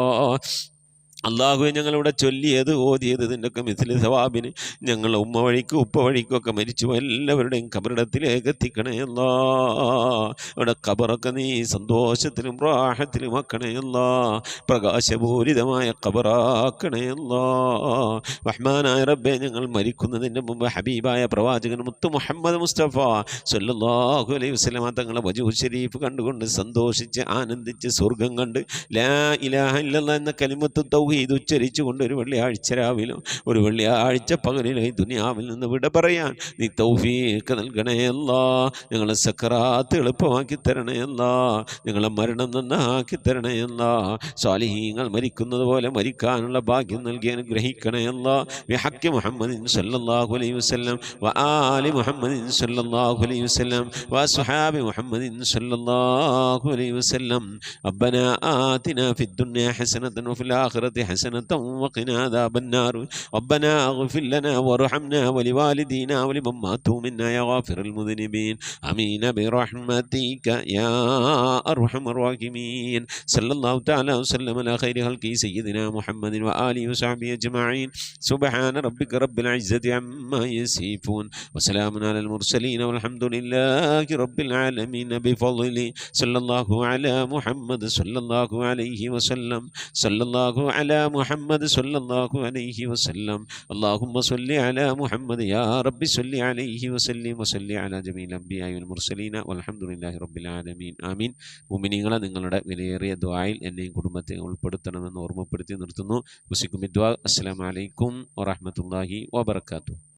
അള്ളാഹുവെ ഞങ്ങളിവിടെ ചൊല്ലിയത് ഓതിയത് ഇതിൻ്റെയൊക്കെ മിഥിലി സവാബിന് ഞങ്ങൾ ഉമ്മ വഴിക്കും ഉപ്പ വഴിക്കും ഒക്കെ മരിച്ചു എല്ലാവരുടെയും കബറിടത്തിലേക്ക് എത്തിക്കണേ അല്ലാ. അവിടെ കബറൊക്കെ നീ സന്തോഷത്തിലും പ്രാഹത്തിലും ആക്കണേ അല്ലാ. പ്രകാശപൂരിതമായ കബറാക്കണേ അല്ലാ. റഹ്മാനായ റബ്ബേ, ഞങ്ങൾ മരിക്കുന്നതിൻ്റെ മുമ്പ് ഹബീബായ പ്രവാചകൻ മുത്ത് മുഹമ്മദ് മുസ്തഫ സല്ലല്ലാഹു അലൈഹി വസല്ലം തങ്ങളെ വജൂഹ് ശരീഫ് കണ്ടുകൊണ്ട് സന്തോഷിച്ച് ആനന്ദിച്ച് സ്വർഗം കണ്ട് ലാ ഇലാഹ ഇല്ലല്ലാഹ് എന്ന കലിമത്ത് തൗഹീദ് ഉച്ചരിച്ചുകൊണ്ട് ഒരു വെള്ളിയാഴ്ച രാവിലും ഒരു വെള്ളിയാഴ്ച പകലിലും ഈ ദുനിയാവിൽ നിന്ന് വിട പറയാൻ നീ തൗഫീഖ് നൽകണേ അല്ലാ. ഞങ്ങളെ സക്കറാത്ത് എളുപ്പമാക്കി തരണേ അല്ലാ. ഞങ്ങളെ മരണം നന്നാക്കി തരണേ അല്ലാ. സ്വാലിഹീങ്ങൾ മരിക്കുന്നത് പോലെ മരിക്കാനുള്ള ഭാഗ്യം നൽകി അനുഗ്രഹിക്കണേ അല്ലാ. ബിഹഖി മുഹമ്മദിൻ സല്ലല്ലാഹു അലൈഹി വസല്ലം വആലി മുഹമ്മദിൻ സല്ലല്ലാഹു അലൈഹി വസല്ലം വഅസ്ഹാബി മുഹമ്മദിൻ സല്ലല്ലാഹു അലൈഹി വസല്ലം. റബ്ബനാ ആതിനാ ഫിദ്ദുനിയ ഹസനതൻ വഫിൽ ആഖിറതി حسنة وقنا عذاب النار ربنا اغفر لنا وارحمنا ولوالدينا ولمن ماتوا منا يا غافر المذنبين آمين برحمتك يا أرحم الراحمين صلى الله تعالى وسلم على خير خلقه سيدنا محمد وآله وصحبه أجمعين سبحان ربك رب العزة عما يصفون وسلام على المرسلين والحمد لله رب العالمين بفضله صلى الله على محمد صلى الله عليه وسلم صلى الله على محمد صلى الله عليه وسلم اللهم صل على محمد يا رب صل عليه وسلم وصل على جميع الأنبياء والمرسلين والحمد لله رب العالمين آمين. മുഅ്മിനീങ്ങളെ, നിങ്ങളുടെ വിലയേറിയ ദുആയിൽ എന്നെയും കുടുംബത്തെ ഉൾപ്പെടുത്തണമെന്ന് ഓർമ്മപ്പെടുത്തി നിർത്തുന്നു. ഉസിക്കും ദുആ. അസ്സലാമു അലൈക്കും വറഹ്മത്തുള്ളാഹി വബറകാതുഹു.